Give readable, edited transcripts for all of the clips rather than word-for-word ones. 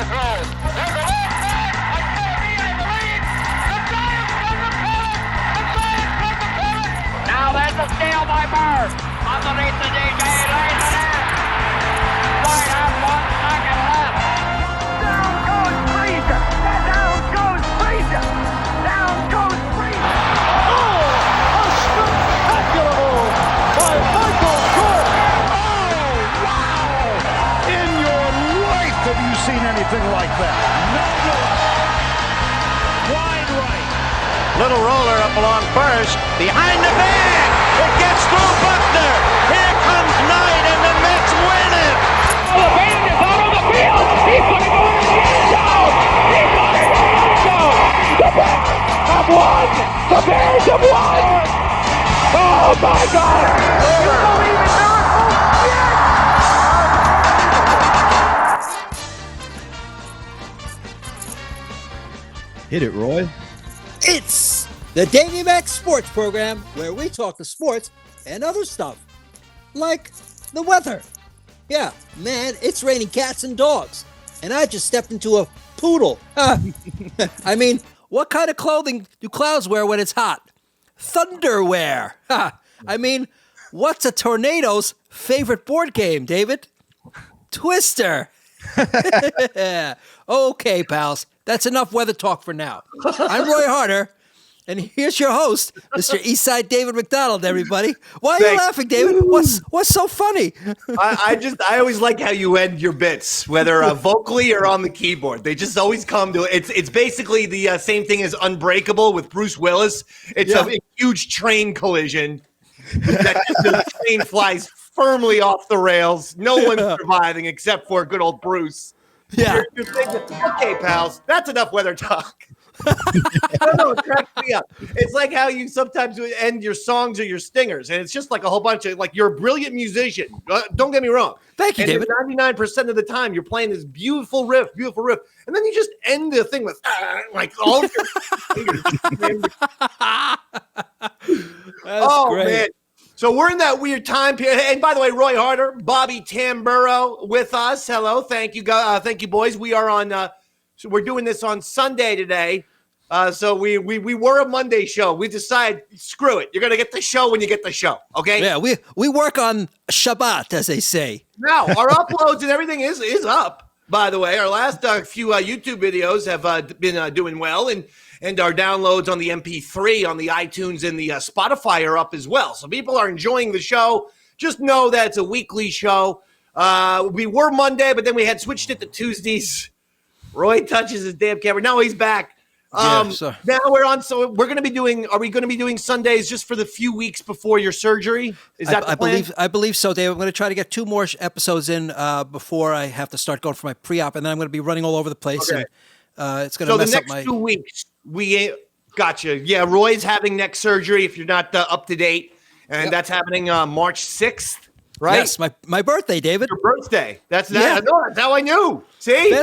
throw. There's a long pass. I believe. The Giants from the pivot. The Giants from the pivot. Now there's a steal by Bird. Underneath the DJ. Lays it in. Right out 1 second left. Down goes Frazier. Down goes Frazier. Down goes Frazier. Oh, a spectacular move by Michael Jordan. Oh, wow. In your life have you seen anything like that? Never. Wide right. Little roller up along first. Behind the bag. It gets through Buckner. Here comes Knight and the Mets win it. The band is out on the field. He's going to go into the end zone. He's going into the end zone. The Bears have won. The Bears have won. Oh, my God. You believe in miracles? Yes. Hit it, Roy. It's the Davey Mac Sports Program, where we talk to sports and other stuff, like the weather. Yeah, man, it's raining cats and dogs, and I just stepped into a poodle. I mean, what kind of clothing do clouds wear when it's hot? Thunderwear. I mean, what's a tornado's favorite board game, David? Twister. Okay, pals. That's enough weather talk for now. I'm Roy Harder, and here's your host, Mr. Eastside David McDonald, everybody. Why are you laughing, David? What's so funny? I always like how you end your bits, whether vocally or on the keyboard. They just always come to it. It's basically the same thing as Unbreakable with Bruce Willis. It's a huge train collision. The train flies firmly off the rails. No one's surviving except for good old Bruce. Yeah. You're thinking, okay, pals, that's enough weather talk. No, it cracks me up. It's like how you sometimes end your songs or your stingers, and it's just like a whole bunch of, like, you're a brilliant musician. Don't get me wrong. Thank you, David. 99% of the time, you're playing this beautiful riff, and then you just end the thing with like all of your fingers. That's great. Man. So we're in that weird time period. And by the way, Roy Harder, Bobby Tamburo with us. Hello, thank you, thank you, boys. We are on. So we're doing this on Sunday today. So we were a Monday show. We decided, screw it. You're gonna get the show when you get the show. Okay? Yeah, we work on Shabbat, as they say. Now our uploads and everything is up. By the way, our last few YouTube videos have been doing well, and our downloads on the MP3 on the iTunes and the Spotify are up as well. So people are enjoying the show. Just know that it's a weekly show. We were Monday, but then we had switched it to Tuesdays. Roy touches his damn camera. No, he's back. Now we're on. So we're going to be doing. Are we going to be doing Sundays just for the few weeks before your surgery? Is that the plan? I believe so, Dave. I'm going to try to get 2 more episodes in before I have to start going for my pre-op, and then I'm going to be running all over the place. Okay. And it's going to mess up my. So the next 2 weeks, we gotcha. Yeah, Roy's having neck surgery. If you're not up to date, and that's happening March 6th. Right? Yes, my birthday, David. Your birthday. That's how I knew. See?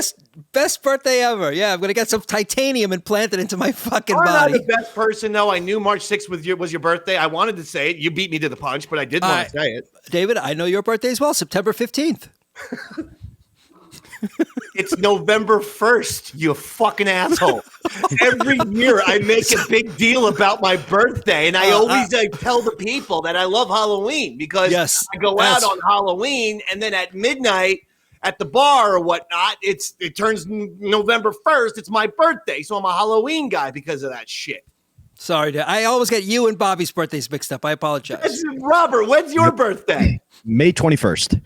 Best birthday ever. Yeah, I'm going to get some titanium implanted into my fucking body. I'm not the best person, though. I knew March 6th was your birthday. I wanted to say it. You beat me to the punch, but I did want to say it. David, I know your birthday as well, September 15th. It's November 1st, you fucking asshole. Every year I make a big deal about my birthday, and I always tell the people that I love Halloween because I go out on Halloween, and then at midnight at the bar or whatnot, it turns November 1st. It's my birthday, so I'm a Halloween guy because of that shit. Sorry, I always get you and Bobby's birthdays mixed up. I apologize. Robert, when's your birthday? May 21st.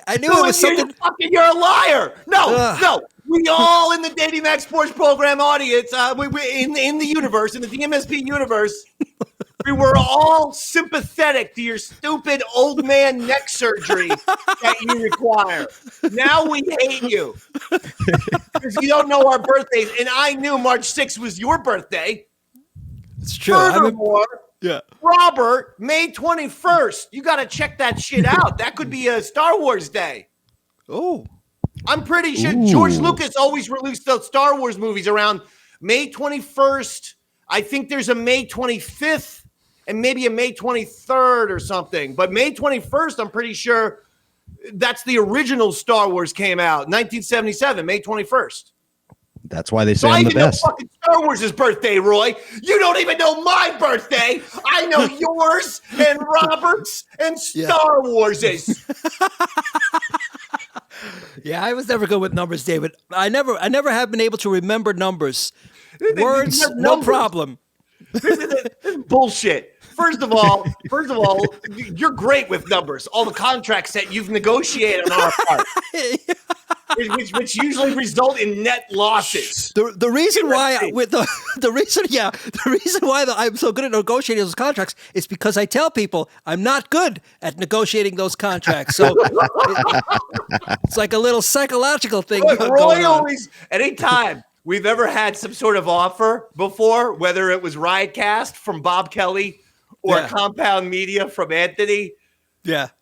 I knew it was something. You're a liar. No. We all in the Davey Mac Sports Program audience, we in the universe, in the DMSP universe, we were all sympathetic to your stupid old man neck surgery that you require. Now we hate you because you don't know our birthdays, and I knew March 6th was your birthday. It's true. Furthermore, Robert, May 21st. You got to check that shit out. That could be a Star Wars day. Oh. I'm pretty sure George Lucas always released the Star Wars movies around May 21st. I think there's a May 25th and maybe a May 23rd or something. But May 21st, I'm pretty sure That's the original Star Wars came out, 1977, May 21st. That's why they say So I I'm the even know best. fucking Star Wars' birthday, Roy. You don't even know my birthday. I know yours and Robert's and Star Wars's. Yeah, I was never good with numbers, David. I never have been able to remember numbers. Words, Numbers. no problem. This is bullshit. First of all, you're great with numbers. All the contracts that you've negotiated on our part, which usually result in net losses. The reason why I'm so good at negotiating those contracts is because I tell people I'm not good at negotiating those contracts. So it's like a little psychological thing. Look, going Roy on. always, anytime we've ever had some sort of offer before, whether it was Riotcast from Bob Kelly or Compound Media from Anthony,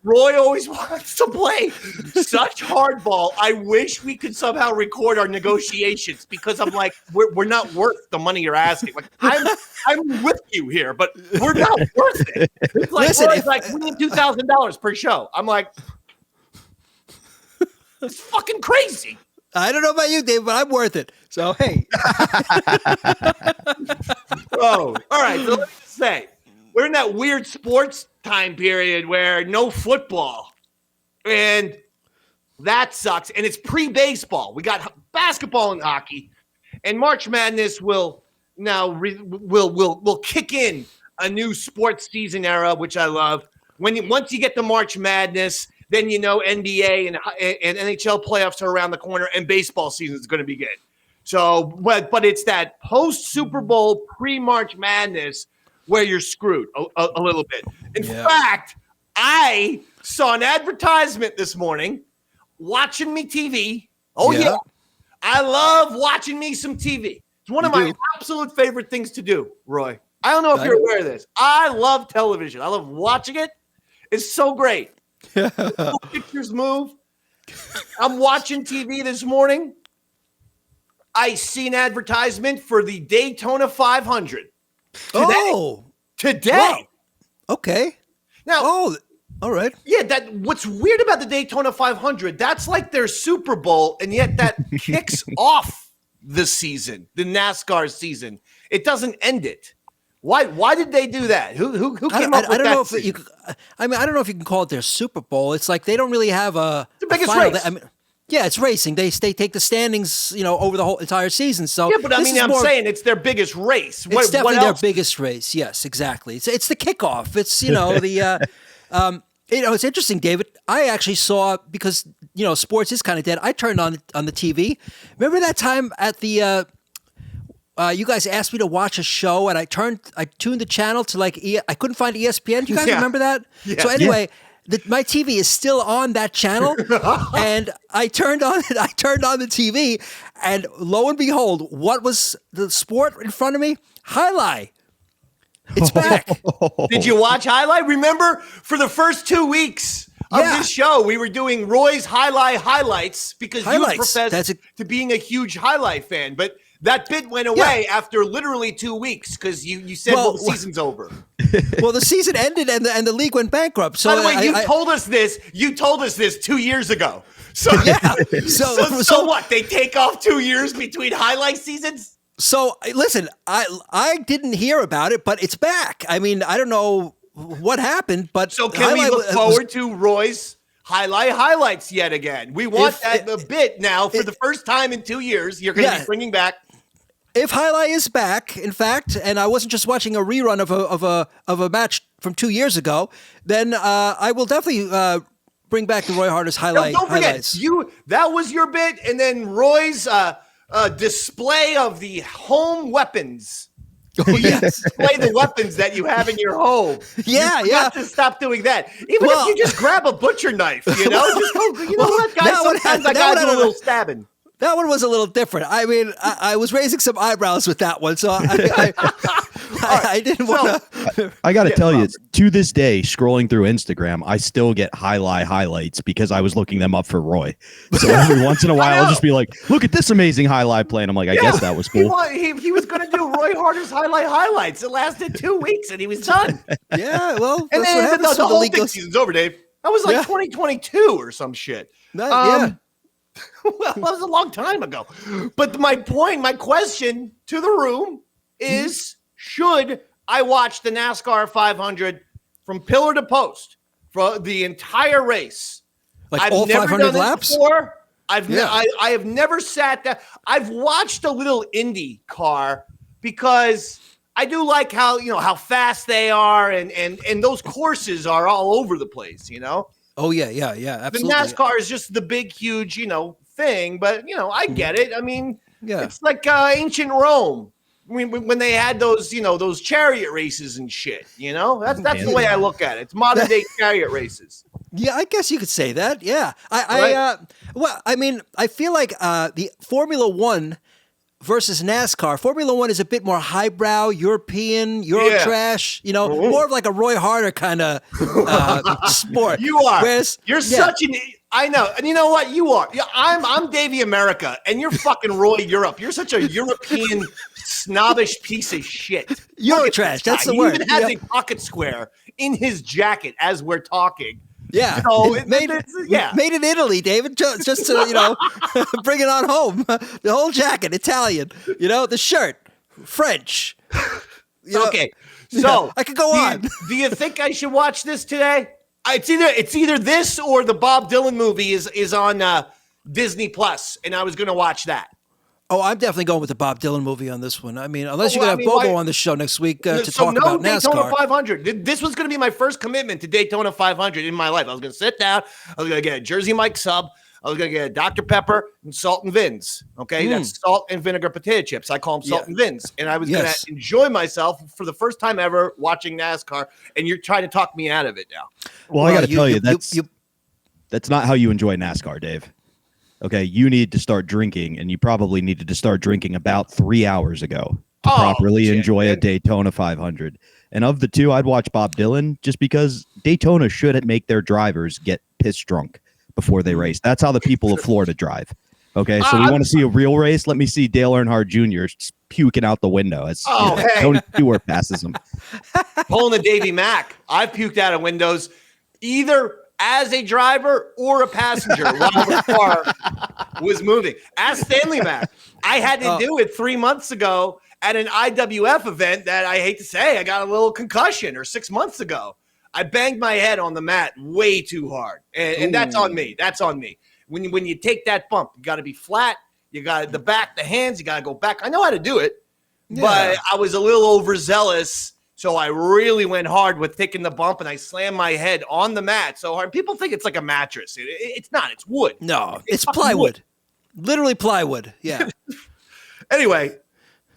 Roy always wants to play such hardball. I wish we could somehow record our negotiations because I'm like, we're not worth the money you're asking. Like I'm with you here, but we're not worth it. It's like, Listen, Roy's like, we need $2,000 per show. I'm like, it's fucking crazy. I don't know about you, Dave, but I'm worth it. So hey. Oh, all right. So let me just say, we're in that weird sports time period where no football, and that sucks. And it's pre-baseball. We got basketball and hockey, and March Madness will now will kick in a new sports season era, which I love. Once you get to March Madness, then you know NBA and NHL playoffs are around the corner, and baseball season is going to begin. So, but it's that post Super Bowl, pre-March Madness where you're screwed a little bit. In fact, I saw an advertisement this morning, watching me TV. Oh, yeah. I love watching me some TV. It's one of my absolute favorite things to do, Roy. I don't know if you're aware of this. I love television. I love watching it. It's so great. Pictures move. I'm watching TV this morning. I see an advertisement for the Daytona 500. Today. Wow. Okay. Now, all right. Yeah, what's weird about the Daytona 500, that's like their Super Bowl, and yet that kicks off the season, the NASCAR season. It doesn't end it. Why did they do that? Who came up with that? I don't know if you can call it their Super Bowl. It's like they don't really have it's the biggest race. It's racing. They take the standings, over the whole entire season. So yeah, but I'm saying it's their biggest race. It's definitely their biggest race. Yes, exactly. It's the kickoff. It's it's interesting, David. I actually saw, because sports is kind of dead. I turned on the TV. Remember that time at the you guys asked me to watch a show, and I tuned the channel to I couldn't find ESPN. Do you guys remember that? Yeah. So anyway. My TV is still on that channel, and I turned on the TV, and lo and behold, what was the sport in front of me? Highlight. It's back. Did you watch Highlight? Remember, for the first 2 weeks of this show, we were doing Roy's highlights because you professed to being a huge Highlight fan, but that bit went away after literally 2 weeks because you said, the season's over. Well, the season ended and the league went bankrupt. So by the way, you told us this 2 years ago. So so what? They take off 2 years between highlight seasons? So listen, I didn't hear about it, but it's back. I mean, I don't know what happened, but so can we look forward to Roy's highlights yet again? We want a bit now for the first time in 2 years. You're going to be bringing back. If Highlight is back, in fact, and I wasn't just watching a rerun of a match from 2 years ago, then I will definitely bring back the Roy Harder's highlights. Don't forget, that was your bit, and then Roy's display of the home weapons. Oh yes, display the weapons that you have in your home. You have to stop doing that. Even if you just grab a butcher knife, just go. You know what, guys? Sometimes I gotta do a little stabbing. That one was a little different. I mean, I was raising some eyebrows with that one, so I didn't want to. I got to tell you, to this day, scrolling through Instagram, I still get highlights because I was looking them up for Roy. So every once in a while, I'll just be like, "Look at this amazing highlight play," and I'm like, "I guess that was cool." He was going to do Roy Harder's highlights. It lasted 2 weeks, and he was done. Yeah, well, and then the whole big season's over, Dave. That was like 2022 or some shit. Well, that was a long time ago. But my question to the room is, should I watch the NASCAR 500 from pillar to post for the entire race? Like I've all never 500 done laps? this before. I have never sat down. I've watched a little Indy car because I do like how fast they are, and those courses are all over the place, Oh, yeah, absolutely. The NASCAR is just the big, huge, thing, but, I get it. I mean, it's like ancient Rome. I mean, when they had those, those chariot races and shit, that's the way I look at it. It's modern day chariot races. Yeah, I guess you could say that. Yeah. I feel like the Formula One versus NASCAR. Formula One is a bit more highbrow, European, Eurotrash, more of like a Roy Harder kind of sport. You are. Whereas, you're such an. I know, and you know what? You are. Yeah, I'm Davey America, and you're fucking Roy Europe. You're such a European snobbish piece of shit. Eurotrash. That's the he word. He even has a pocket square in his jacket as we're talking. Yeah, so made in Italy, David. Just to bring it on home. The whole jacket, Italian. The shirt, French. Okay, so I could go on. Do you think I should watch this today? It's either this or the Bob Dylan movie is on Disney Plus, and I was going to watch that. Oh, I'm definitely going with the Bob Dylan movie on this one. I mean, unless you're going to have Bobo on the show next week to talk about NASCAR. Daytona 500. This was going to be my first commitment to Daytona 500 in my life. I was going to sit down. I was going to get a Jersey Mike sub. I was going to get a Dr. Pepper and salt and Vins. Okay, that's salt and vinegar potato chips. I call them salt and Vins. And I was going to enjoy myself for the first time ever watching NASCAR. And you're trying to talk me out of it now. Well, I got to tell you, that's not how you enjoy NASCAR, Dave. Okay, you need to start drinking, and you probably needed to start drinking about 3 hours ago to properly enjoy a Daytona 500. And of the two, I'd watch Bob Dylan just because Daytona should make their drivers get piss drunk before they race. That's how the people of Florida drive. Okay, so we want to see a real race. Let me see Dale Earnhardt Jr. puking out the window as Tony Stewart passes him. Pulling the Davey Mac. I've puked out of windows either as a driver or a passenger while the car was moving. Ask Stanley Mac. I had to do it 3 months ago at an IWF event that I hate to say, I got a little concussion, or 6 months ago. I banged my head on the mat way too hard. And that's on me. That's on me. When you take that bump, you got to be flat. You got the back, the hands, you got to go back. I know how to do it, but I was a little overzealous. So I really went hard with taking the bump, and I slammed my head on the mat so hard. People think it's like a mattress. It's not. It's wood. No, it's plywood. Wood. Literally plywood. Yeah. Anyway,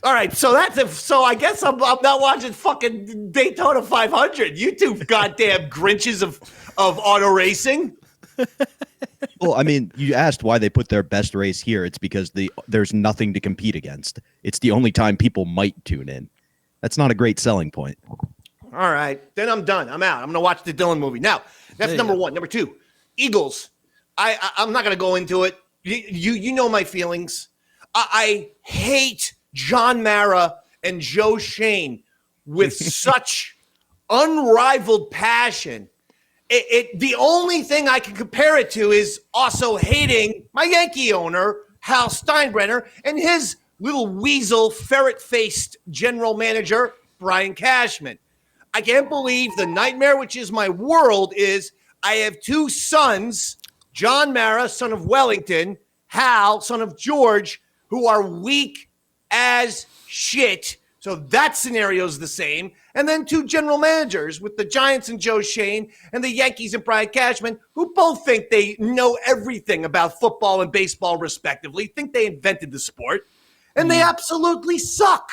all right. So so I guess I'm not watching fucking Daytona 500. You two goddamn Grinches of auto racing. Well, I mean, you asked why they put their best race here. It's because there's nothing to compete against. It's the only time people might tune in. That's not a great selling point. All right. Then I'm done. I'm out. I'm going to watch the Dylan movie. Now, that's number one. Number two, Eagles. I'm not going to go into it. You know my feelings. I hate John Mara and Joe Shane with such unrivaled passion. The only thing I can compare it to is also hating my Yankee owner, Hal Steinbrenner, and his little weasel, ferret-faced general manager, Brian Cashman. I can't believe the nightmare, which is my world, is I have two sons, John Mara, son of Wellington, Hal, son of George, who are weak as shit. So that scenario's the same. And then two general managers with the Giants and Joe Shane and the Yankees and Brian Cashman, who both think they know everything about football and baseball respectively, think they invented the sport. And they absolutely suck.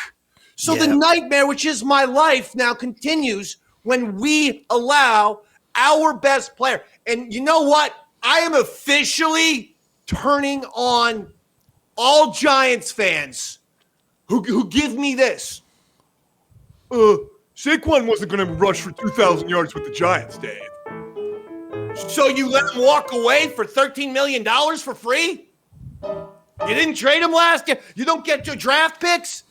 So the nightmare, which is my life, now continues when we allow our best player. And you know what? I am officially turning on all Giants fans who give me this. Saquon wasn't going to rush for 2,000 yards with the Giants, Dave. So you let him walk away for $13 million for free? You didn't trade him last year. You don't get your draft picks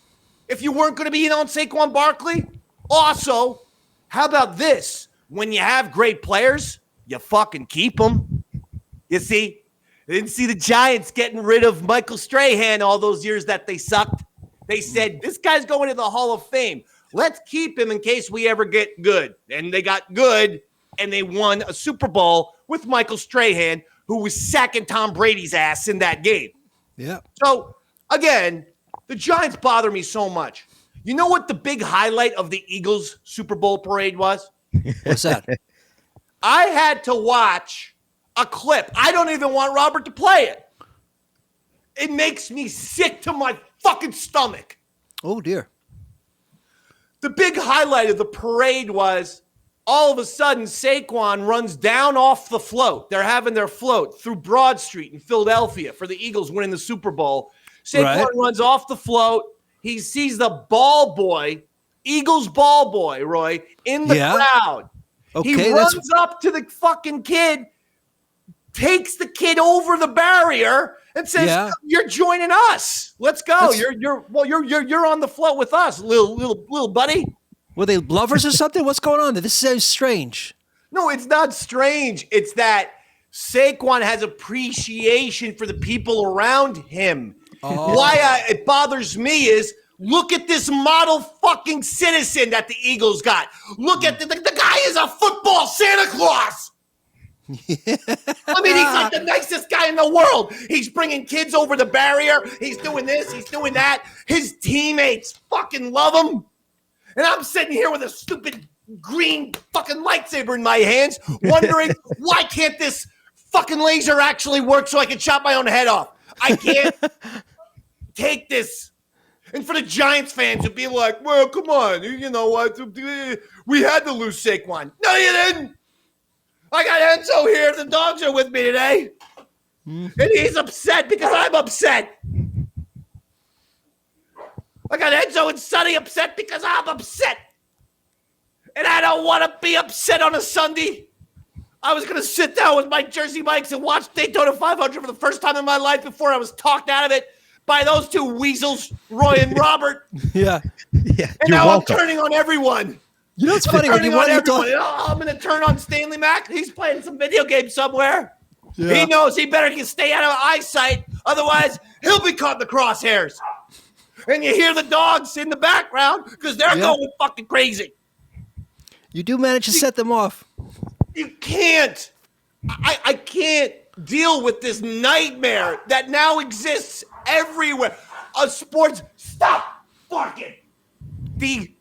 if you weren't going to be in on Saquon Barkley. Also, how about this? When you have great players, you fucking keep him. You see? They didn't see the Giants getting rid of Michael Strahan all those years that they sucked. They said, this guy's going to the Hall of Fame. Let's keep him in case we ever get good. And they got good, and they won a Super Bowl with Michael Strahan, who was sacking Tom Brady's ass in that game. Yeah. So, again, the Giants bother me so much. You know what the big highlight of the Eagles Super Bowl parade was? What's that? I had to watch a clip. I don't even want Robert to play it. It makes me sick to my fucking stomach. Oh, dear. The big highlight of the parade was all of a sudden Saquon runs down off the float. They're having their float through Broad Street in Philadelphia for the Eagles winning the Super Bowl. Saquon runs off the float. He sees the ball boy, Eagles ball boy, Roy, in the crowd. Okay, he runs up to the fucking kid, takes the kid over the barrier, and says, "You're joining us. Let's go. You're on the float with us, little buddy." Were they lovers or something? What's going on there? This is strange. No, it's not strange. It's that Saquon has appreciation for the people around him. Why it bothers me is, look at this model fucking citizen that the Eagles got. Look at the guy is a football Santa Claus. I mean, he's like the nicest guy in the world. He's bringing kids over the barrier. He's doing this. He's doing that. His teammates fucking love him. And I'm sitting here with a stupid green fucking lightsaber in my hands, wondering why can't this fucking laser actually work so I can chop my own head off? I can't take this. And for the Giants fans to be like, well, come on, you know what? We had to lose Saquon. No, you didn't. I got Enzo here. The dogs are with me today. And he's upset because I'm upset. I got Enzo and Sonny upset because I'm upset. And I don't want to be upset on a Sunday. I was going to sit down with my Jersey Mikes and watch Daytona 500 for the first time in my life before I was talked out of it by those two weasels, Roy and Robert. Yeah. And now welcome. I'm turning on everyone. You know what's funny? When you want to I'm going to turn on Stanley Mac. He's playing some video game somewhere. Yeah. He knows he better stay out of eyesight. Otherwise, he'll be caught in the crosshairs. And you hear the dogs in the background because they're going fucking crazy. You do manage to set them off. You can't. I can't deal with this nightmare that now exists everywhere. Sports, stop fucking. The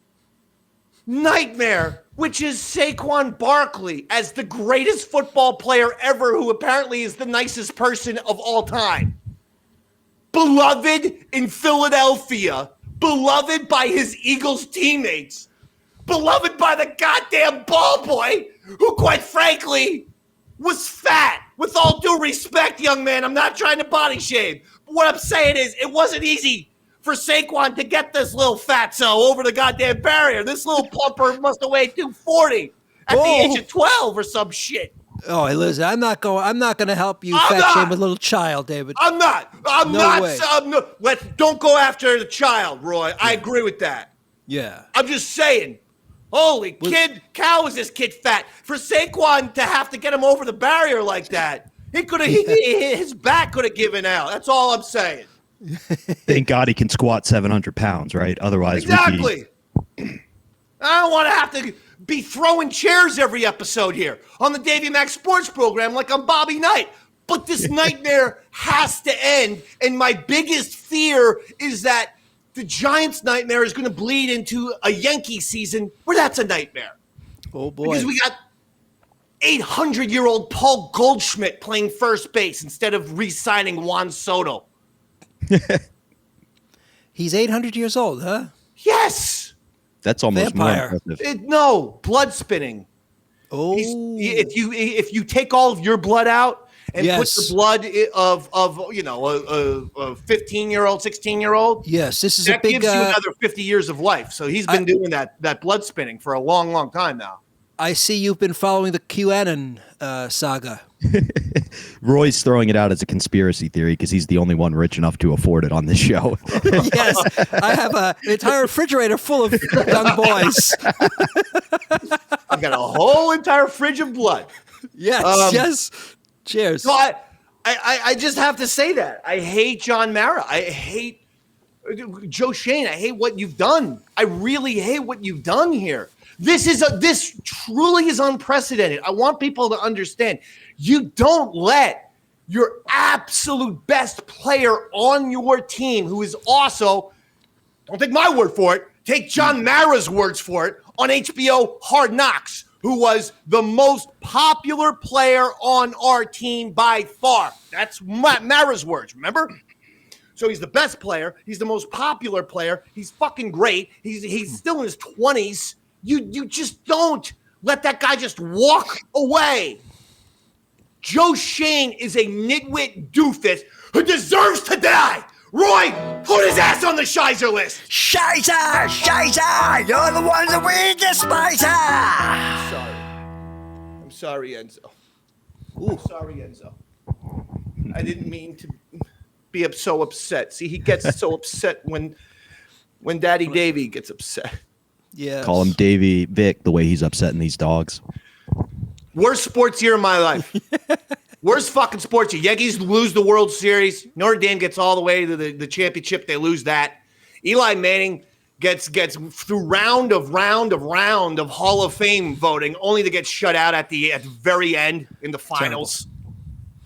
nightmare, which is Saquon Barkley as the greatest football player ever, who apparently is the nicest person of all time. Beloved in Philadelphia, beloved by his Eagles teammates, beloved by the goddamn ball boy, who quite frankly was fat. With all due respect, young man, I'm not trying to body shame. But what I'm saying is it wasn't easy for Saquon to get this little fatso over the goddamn barrier. This little plumper must have weighed 240 at the age of 12 or some shit. Oh, hey, listen, I'm not going to help you shame a little child, David. I'm not. Don't go after the child, Roy. Yeah. I agree with that. Yeah. I'm just saying. Holy cow, is this kid fat? For Saquon to have to get him over the barrier like that, his back could have given out. That's all I'm saying. Thank God he can squat 700 pounds, right? Otherwise, exactly. I don't want to have to be throwing chairs every episode here on the Davey Mac Sports Program like I'm Bobby Knight. But this nightmare has to end. And my biggest fear is that the Giants' nightmare is going to bleed into a Yankee season where that's a nightmare. Oh, boy. Because we got 800-year-old Paul Goldschmidt playing first base instead of re-signing Juan Soto. He's 800 years old, huh? Yes. That's almost vampire. More impressive. No, blood spinning. Oh. If you take all of your blood out and put the blood of a 15-year-old, 16-year-old. Yes, this is that a big. Gives you another 50 years of life. So he's been doing that blood spinning for a long, long time now. I see you've been following the QAnon saga. Roy's throwing it out as a conspiracy theory because he's the only one rich enough to afford it on this show. Yes, I have an entire refrigerator full of young boys. I've got a whole entire fridge of blood. Yes. Cheers. So I just have to say that. I hate John Mara. I hate Joe Shane. I hate what you've done. I really hate what you've done here. This truly is unprecedented. I want people to understand. You don't let your absolute best player on your team, who is also, don't take my word for it, take John Mara's words for it, on HBO Hard Knocks, who was the most popular player on our team by far. That's Mara's words, remember? So he's the best player. He's the most popular player. He's fucking great. He's still in his 20s. You just don't let that guy just walk away. Joe Shane is a nitwit doofus who deserves to die. Roy, put his ass on the Shizer list. Shizer! You're the ones that we despise. I'm sorry, Enzo. Ooh, sorry, Enzo. I didn't mean to be so upset. See, he gets so upset when Daddy Davey gets upset. Yeah. Call him Davey Vic the way he's upsetting these dogs. Worst sports year of my life. Worst fucking sports year. Yankees lose the World Series. Notre Dame gets all the way to the championship. They lose that. Eli Manning gets through round of Hall of Fame voting, only to get shut out at the very end in the finals.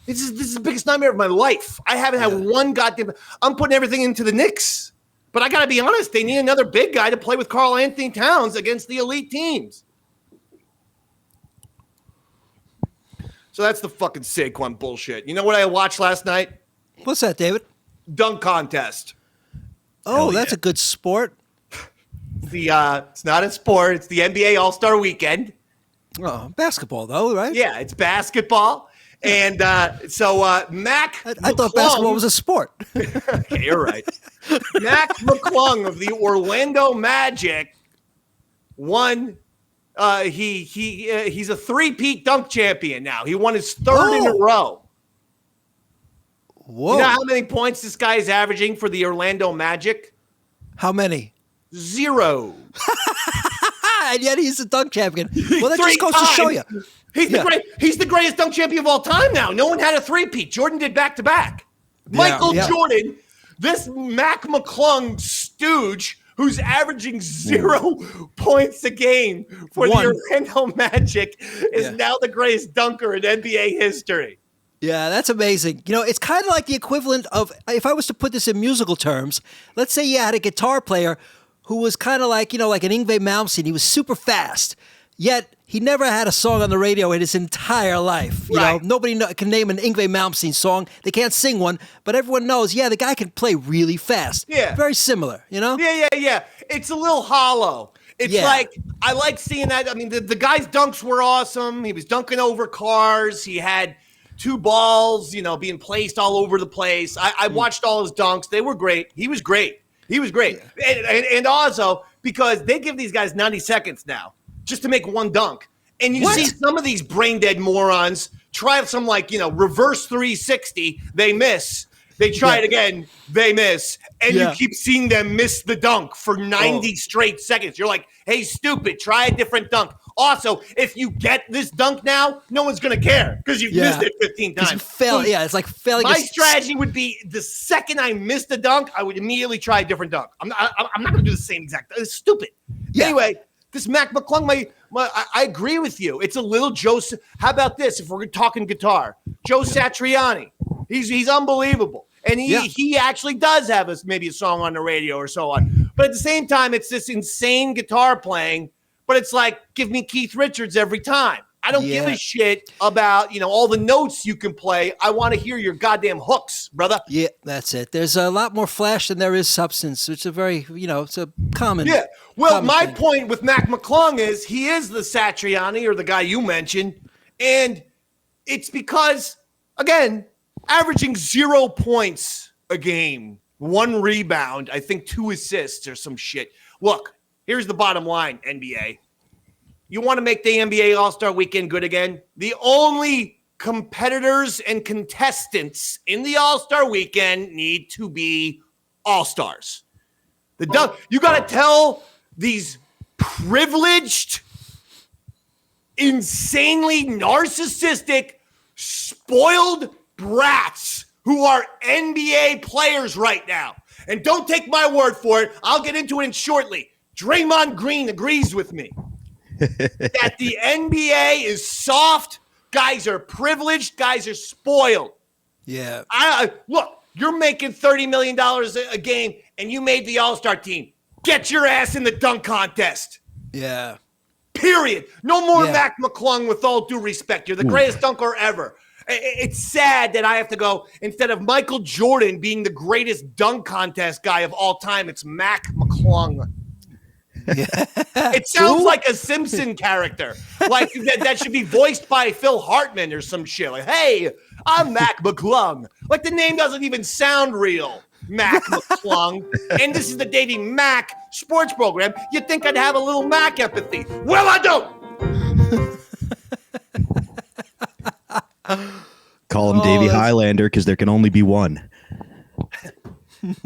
This is the biggest nightmare of my life. I haven't had one goddamn. I'm putting everything into the Knicks, but I got to be honest. They need another big guy to play with Karl Anthony Towns against the elite teams. So that's the fucking Saquon bullshit. You know what I watched last night? What's that, David? Dunk contest. Oh, that's a good sport. It's not a sport. It's the NBA All-Star Weekend. Oh, basketball though, right? Yeah, it's basketball. And so Mac I thought basketball was a sport. Okay, you're right. Mac McClung of the Orlando Magic won. He's a three-peat dunk champion now. He won his third in a row. Whoa. You know how many points this guy is averaging for the Orlando Magic? How many? 0. And yet he's a dunk champion. Well, that just goes to show you. He's the greatest dunk champion of all time now. No one had a three-peat. Jordan did back-to-back. Michael Jordan, this Mac McClung stooge, who's averaging 0 points a game for the Orlando Magic, is now the greatest dunker in NBA history. Yeah, that's amazing. You know, it's kind of like the equivalent of, if I was to put this in musical terms, let's say you had a guitar player who was kind of like, like an Yngwie Malmsteen. He was super fast, yet he never had a song on the radio in his entire life. You know, nobody can name an Yngwie Malmsteen song. They can't sing one, but everyone knows, the guy can play really fast. Yeah. Very similar, Yeah. It's a little hollow. It's like, I like seeing that. I mean, the guy's dunks were awesome. He was dunking over cars. He had 2 balls, being placed all over the place. I watched all his dunks. They were great. He was great. And also, because they give these guys 90 seconds now just to make one dunk. And you see some of these brain-dead morons try some, reverse 360. They miss. They try it again. They miss. And you keep seeing them miss the dunk for 90 straight seconds. You're like, hey, stupid, try a different dunk. Also, if you get this dunk now, no one's going to care because you've missed it 15 times. You fail. It's like failing. My strategy would be the second I missed a dunk, I would immediately try a different dunk. I'm not going to do the same exact. It's stupid. Anyway, this Mac McClung, I agree with you. It's a little Joe. How about this? If we're talking guitar, Joe Satriani, he's unbelievable. And he actually does have maybe a song on the radio or so on. But at the same time, it's this insane guitar playing. But it's like, give me Keith Richards every time. I don't give a shit about, all the notes you can play. I want to hear your goddamn hooks, brother. Yeah, that's it. There's a lot more flash than there is substance. It's a very, it's a common. Yeah. Well, common my thing. point with Mac McClung is he is the Satriani, or the guy you mentioned. And it's because, again, averaging 0 points a game, 1 rebound, I think 2 assists or some shit. Look, here's the bottom line, NBA. You want to make the NBA All-Star Weekend good again? The only competitors and contestants in the All-Star Weekend need to be All-Stars. You got to tell these privileged insanely narcissistic, spoiled brats who are NBA players right now. And don't take my word for it. I'll get into it shortly. Draymond Green agrees with me that the NBA is soft. Guys are privileged. Guys are spoiled. Yeah. Look, you're making $30 million a game, and you made the All-Star team. Get your ass in the dunk contest. Yeah. Period. No more Mac McClung, with all due respect. You're the greatest dunker ever. It's sad that I have to go, instead of Michael Jordan being the greatest dunk contest guy of all time, it's Mac McClung. Yeah. It sounds like a Simpson character. Like that should be voiced by Phil Hartman or some shit. Like, hey, I'm Mac McClung. Like the name doesn't even sound real. Mac McClung. And this is the Davey Mac Sports Program. You'd think I'd have a little Mac empathy. Well, I don't. Call him Davey Highlander because there can only be one.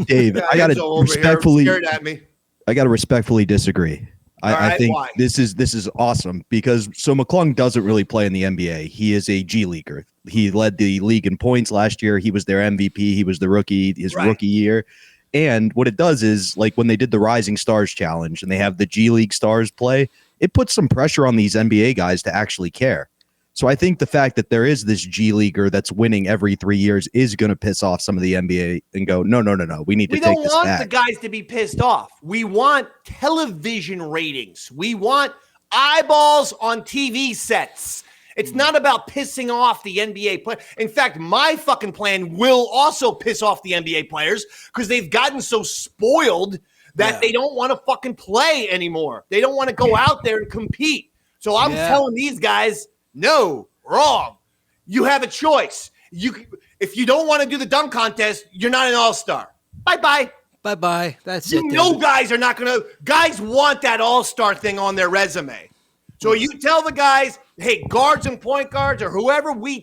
Dave, I gotta respectfully stared at me. I gotta respectfully disagree. I think why? this is awesome because McClung doesn't really play in the NBA. He is a G leaguer. He led the league in points last year. He was their MVP. He was the rookie rookie year. And what it does is, like when they did the Rising Stars Challenge and they have the G League stars play, it puts some pressure on these NBA guys to actually care. So I think the fact that there is this G Leaguer that's winning every 3 years is going to piss off some of the NBA and go, no. We need to take this back. We don't want the guys to be pissed off. We want television ratings. We want eyeballs on TV sets. It's not about pissing off the NBA player. In fact, my fucking plan will also piss off the NBA players because they've gotten so spoiled that they don't want to fucking play anymore. They don't want to go out there and compete. So I'm telling these guys, no, wrong. You have a choice. If you don't want to do the dunk contest, you're not an all-star. Bye-bye. Bye-bye. That's it. Guys are not going to – guys want that all-star thing on their resume. So you tell the guys, hey, guards and point guards or whoever we're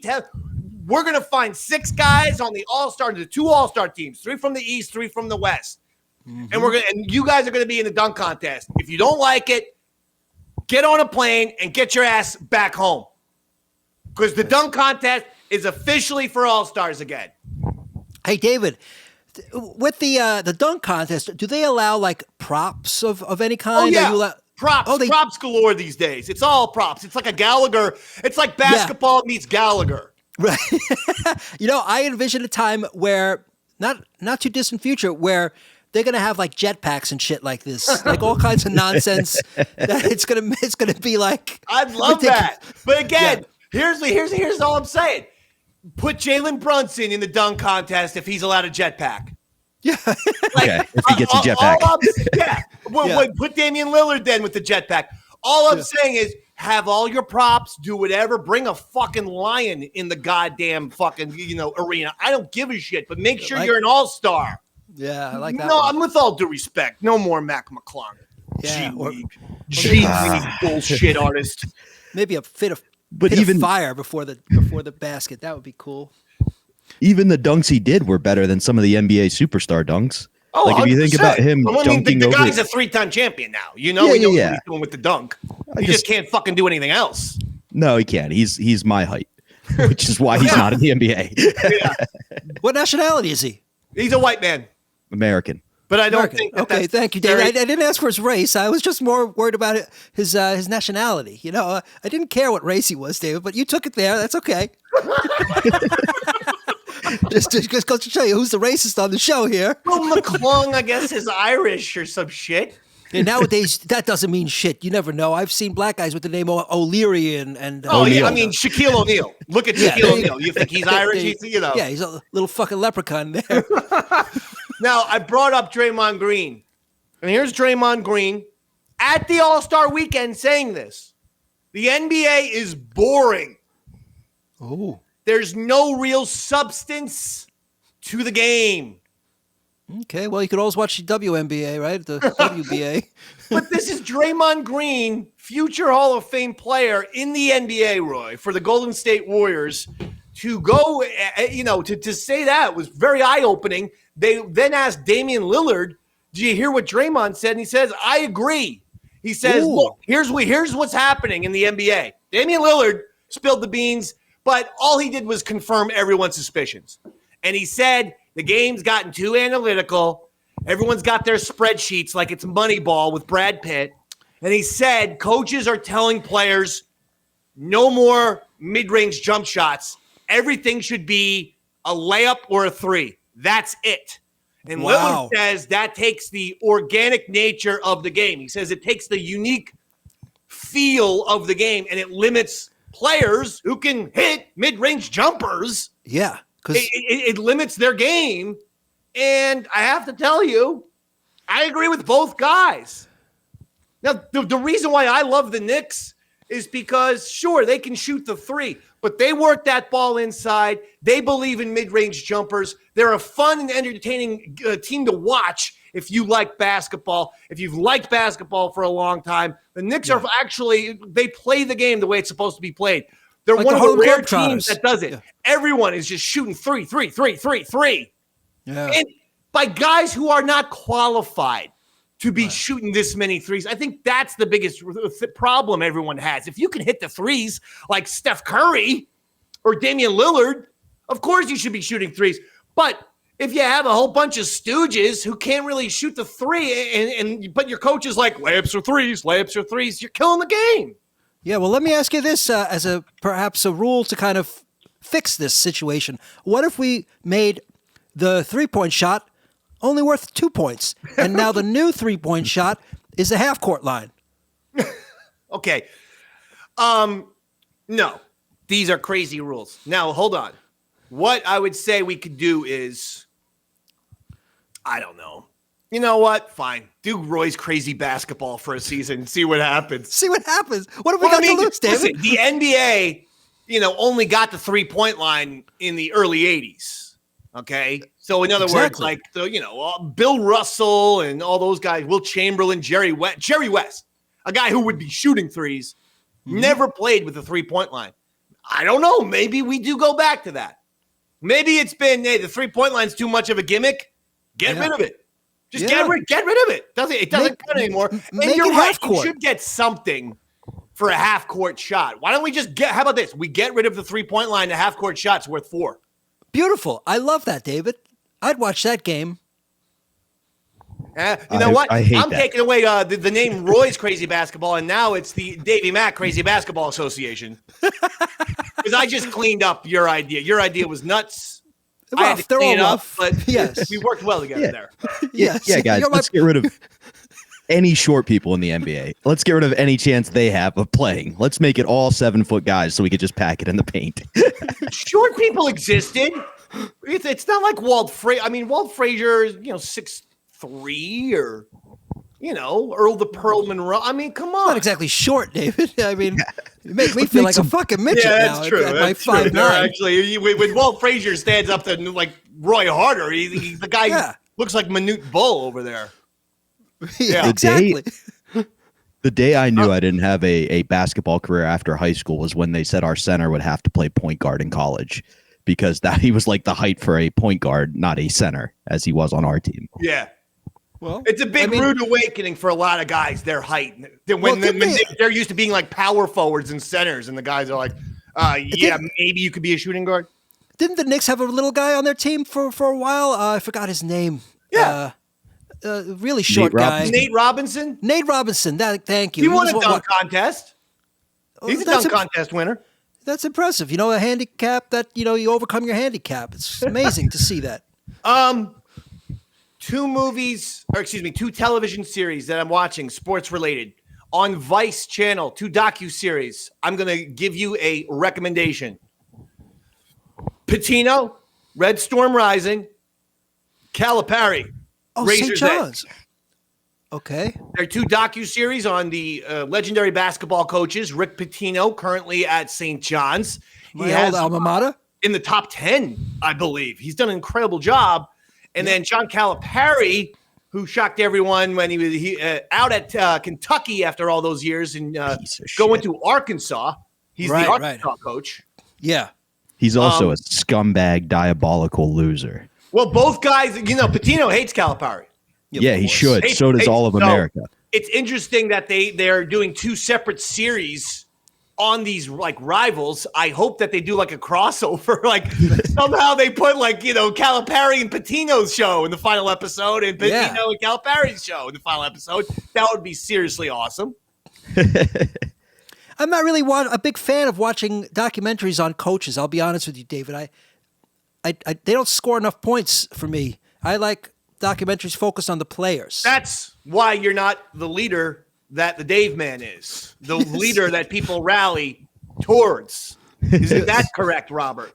going to find 6 guys on the all-star, the 2 all-star teams, 3 from the East, 3 from the West. Mm-hmm. And you guys are going to be in the dunk contest. If you don't like it, get on a plane and get your ass back home. Because the dunk contest is officially for all-stars again. Hey, David, with the dunk contest, do they allow like props of any kind? Oh, yeah. Props. Props galore these days. It's all props. It's like a Gallagher. It's like basketball meets Gallagher. Right. I envision a time where, not too distant future, where they're gonna have like jetpacks and shit like this, like all kinds of nonsense. That it's gonna be like. I'd love that, but again, here's all I'm saying: put Jalen Brunson in the dunk contest if he's allowed a jetpack. Yeah, if he gets a jetpack. Put Damian Lillard then with the jetpack. All I'm saying is have all your props, do whatever, bring a fucking lion in the goddamn fucking arena. I don't give a shit, but make sure you're an all-star. Yeah, I like that. No, I'm with all due respect. No more Mac McClung. Yeah, G League bullshit artist. Maybe a fit of fire before the basket. That would be cool. Even the dunks he did were better than some of the NBA superstar dunks. Oh, like if you think about him dunking the over. guy's a 3-time champion now. We know what he's doing with the dunk. He just can't fucking do anything else. No, he can't. He's my height, which is why he's not in the NBA. What nationality is he? He's a white man. American. But I don't think okay, thank you, David. I didn't ask for his race. I was just more worried about his nationality. I didn't care what race he was, David, but you took it there. That's okay. just goes to show you who's the racist on the show here. Well, McClung, I guess, is Irish or some shit. And nowadays, that doesn't mean shit. You never know. I've seen black guys with the name O'Leary and yeah, I mean Shaquille O'Neal. Look at Shaquille O'Neal. You think he's Irish? Yeah, he's a little fucking leprechaun there. Now, I brought up Draymond Green. And here's Draymond Green at the All-Star Weekend saying this. The NBA is boring. Oh. There's no real substance to the game. Okay, well, you could always watch the WNBA, right? The WBA. But this is Draymond Green, future Hall of Fame player in the NBA, Roy, for the Golden State Warriors. To go, to say that was very eye-opening. They then asked Damian Lillard, do you hear what Draymond said? And he says, I agree. He says, Ooh. look, here's what's happening in the NBA. Damian Lillard spilled the beans, but all he did was confirm everyone's suspicions. And he said the game's gotten too analytical. Everyone's got their spreadsheets like it's Moneyball with Brad Pitt. And he said coaches are telling players no more mid-range jump shots. Everything should be a layup or a three. That's it. And Lillard says that takes the organic nature of the game. He says it takes the unique feel of the game, and it limits players who can hit mid-range jumpers. Yeah. It limits their game. And I have to tell you, I agree with both guys. Now, the reason why I love the Knicks is because, sure, they can shoot the three, but they work that ball inside. They believe in mid-range jumpers. They're a fun and entertaining team to watch if you like basketball. If you've liked basketball for a long time, the Knicks are actually, they play the game the way it's supposed to be played. They're like one of the rare teams that does it. Yeah. Everyone is just shooting three. Yeah. And by guys who are not qualified to be shooting this many threes. I think that's the biggest problem everyone has. If you can hit the threes like Steph Curry or Damian Lillard, of course you should be shooting threes. But if you have a whole bunch of stooges who can't really shoot the three, but your coach is like, layups or threes, you're killing the game. Yeah, well, let me ask you this as perhaps a rule to kind of fix this situation. What if we made the three-point shot only worth 2 points, and now the new three-point shot is the half-court line? Okay. No, these are crazy rules. Now, hold on. What I would say we could do is, I don't know. You know what? Fine. Do Roy's crazy basketball for a season and see what happens. What have we got to lose, David? Listen, the NBA, only got the three-point line in the early 80s. Okay? So, in other words, like, Bill Russell and all those guys, Will Chamberlain, Jerry West, a guy who would be shooting threes, never played with the three-point line. I don't know. Maybe we do go back to that. Maybe it's been, hey, the three-point line's too much of a gimmick. Get rid of it. Just get rid of it. It doesn't cut anymore. And you're right. You should get something for a half-court shot. Why don't we just how about this? We get rid of the three-point line. The half-court shot's worth 4. Beautiful. I love that, David. I'd watch that game. You know what? I'm taking away the name Roy's Crazy Basketball, and now it's the Davey Mac Crazy Basketball Association. Because I just cleaned up your idea. Your idea was nuts. I had to clean it up, but yes, we worked well together there. Yes. Yeah, guys, let's get rid of any short people in the NBA. Let's get rid of any chance they have of playing. Let's make it all 7-foot guys so we could just pack it in the paint. Short people existed. It's not like Walt Frazier. I mean, Walt Frazier is, 6'3", or, Earl the Pearl Monroe. I mean, come on. Not exactly short, David. I mean, you make me feel like a fucking midget now. That's true. That's true. 5'9". Actually, when Walt Frazier stands up to like Roy Harder, the guy looks like Manute Bull over there. Yeah, exactly. The day I knew I didn't have a basketball career after high school was when they said our center would have to play point guard in college, because he was like the height for a point guard, not a center, as he was on our team. Yeah. Well, it's a big rude awakening for a lot of guys, their height. When they're used to being like power forwards and centers, and the guys are like, maybe you could be a shooting guard. Didn't the Knicks have a little guy on their team for a while? I forgot his name. Yeah. Really short guy. Nate Robinson? Thank you. He won a dunk contest. He's a dunk contest winner. That's impressive. A handicap that, you overcome your handicap. It's amazing to see that. 2 television series that I'm watching, sports related, on Vice channel, 2 docuseries. I'm going to give you a recommendation. Pitino, Red Storm Rising, Calipari, Razor's St. John's. Edge. Okay. There are 2 docuseries on the legendary basketball coaches. Rick Pitino, currently at St. John's. He has alma mater in the top 10, I believe. He's done an incredible job. And then John Calipari, who shocked everyone when he was out at Kentucky after all those years and going to Arkansas. He's the Arkansas coach. Yeah. He's also a scumbag, diabolical loser. Well, both guys, Pitino hates Calipari. Yeah, he should. So does all of America. it's interesting that they're doing 2 separate series on these like rivals. I hope that they do like a crossover. Like somehow they put like, Calipari and Patino's show in the final episode and Patino and Calipari's show in the final episode. That would be seriously awesome. I'm not really a big fan of watching documentaries on coaches. I'll be honest with you, David. I they don't score enough points for me. I like documentaries focused on the players. That's why you're not the leader that the Dave Man is, the leader that people rally towards. Isn't that correct, Robert?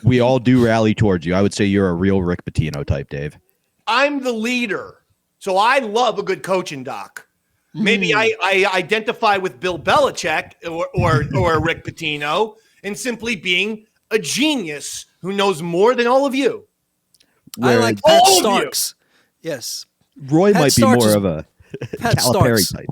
We all do rally towards you. I would say you're a real Rick Pitino type, Dave. I'm the leader, so I love a good coaching doc. Maybe I identify with Bill Belichick or Rick Pitino and simply being a genius who knows more than all of you. I like Pat Starks. Yes. Roy might be more of a Calipari type.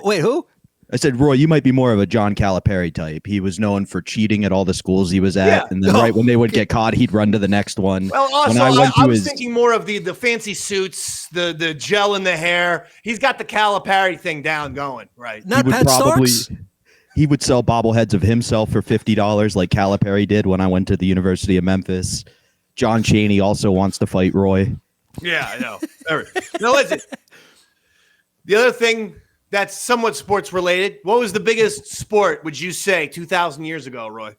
Wait, who? I said, Roy, you might be more of a John Calipari type. He was known for cheating at all the schools he was at. And then right when they would get caught, he'd run to the next one. Well, also, I was thinking more of the fancy suits, the gel in the hair. He's got the Calipari thing down going, right? Not Pat Starks? He would sell bobbleheads of himself for $50 like Calipari did when I went to the University of Memphis. John Chaney also wants to fight Roy. Yeah, I know. Now, listen. The other thing that's somewhat sports related, what was the biggest sport, would you say, 2,000 years ago, Roy?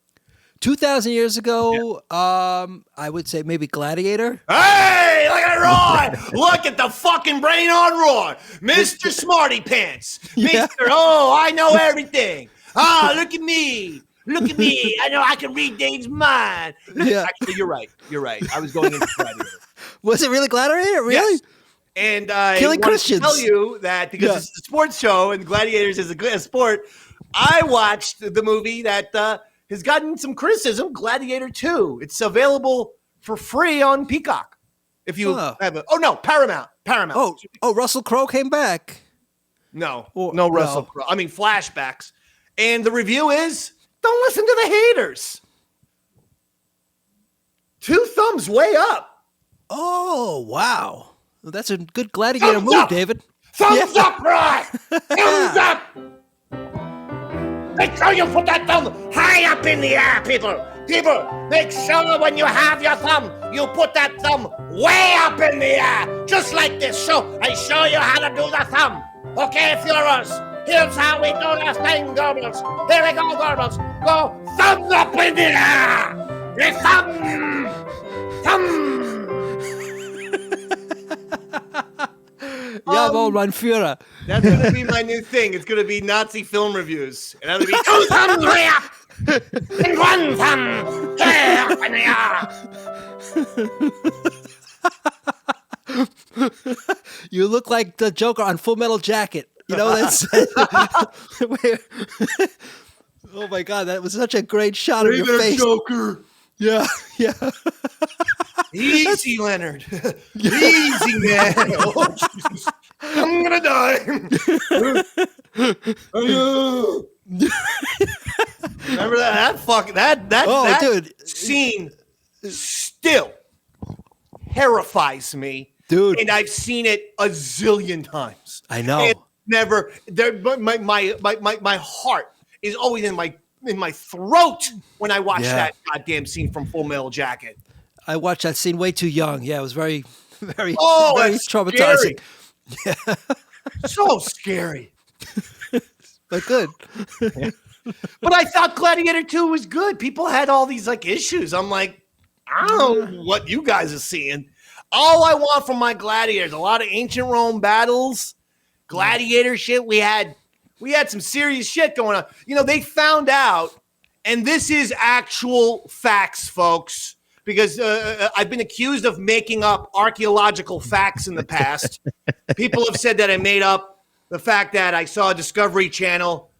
2,000 years ago, I would say maybe Gladiator. Hey, look at Roy. Look at the fucking brain on Roy. Mr. Smarty Pants. Yeah. Mr. Oh, I know everything. Ah, look at me. Look at me. I know I can read Dave's mind. Yeah. Actually, you're right. You're right. I was going into Gladiator. Was it really Gladiator? Really? Yes. And I Killing want Christians. to tell you that because it's a sports show and Gladiators is a sport, I watched the movie that has gotten some criticism, Gladiator 2. It's available for free on Peacock. If you have Paramount. Oh, Russell Crowe came back. No Russell Crowe. I mean, flashbacks. And the review is, don't listen to the haters. 2 thumbs way up. Oh, wow. Well, that's a good Gladiator move, David. Thumbs up, Roy! Thumbs up! Make sure you put that thumb high up in the air, people. People, make sure when you have your thumb, you put that thumb way up in the air. Just like this show. I show you how to do the thumb. Okay, Führers, here's how we do this thing, Goebbels. Here we go, Goebbels. Go thumbs up in the air. The thumb. Thumb. Jawohl, mein Führer. That's going to be my new thing. It's going to be Nazi film reviews. And that'll be 2 thumbs way up and 1 thumb way up in the air. You look like the Joker on Full Metal Jacket. You know that's. Oh my God, that was such a great shot of your face. Joker. Yeah. Easy, Leonard. Easy, man. Oh, Jesus. I'm gonna die. Remember that dude. Scene still terrifies me, dude. And I've seen it a zillion times. I know. And never. My heart is always in my throat when I watch that goddamn scene from Full Metal Jacket. I watched that scene way too young. Yeah, it was very, very, very Scary. traumatizing. Yeah. So scary. But good. But I thought Gladiator 2 was good. People had all these like issues. I'm like, I don't know what you guys are seeing. All I want from my Gladiators, a lot of ancient Rome battles, Gladiator shit. We had some serious shit going on. You know, they found out, and this is actual facts, folks, because I've been accused of making up archaeological facts in the past. People have said that I made up the fact that I saw a Discovery Channel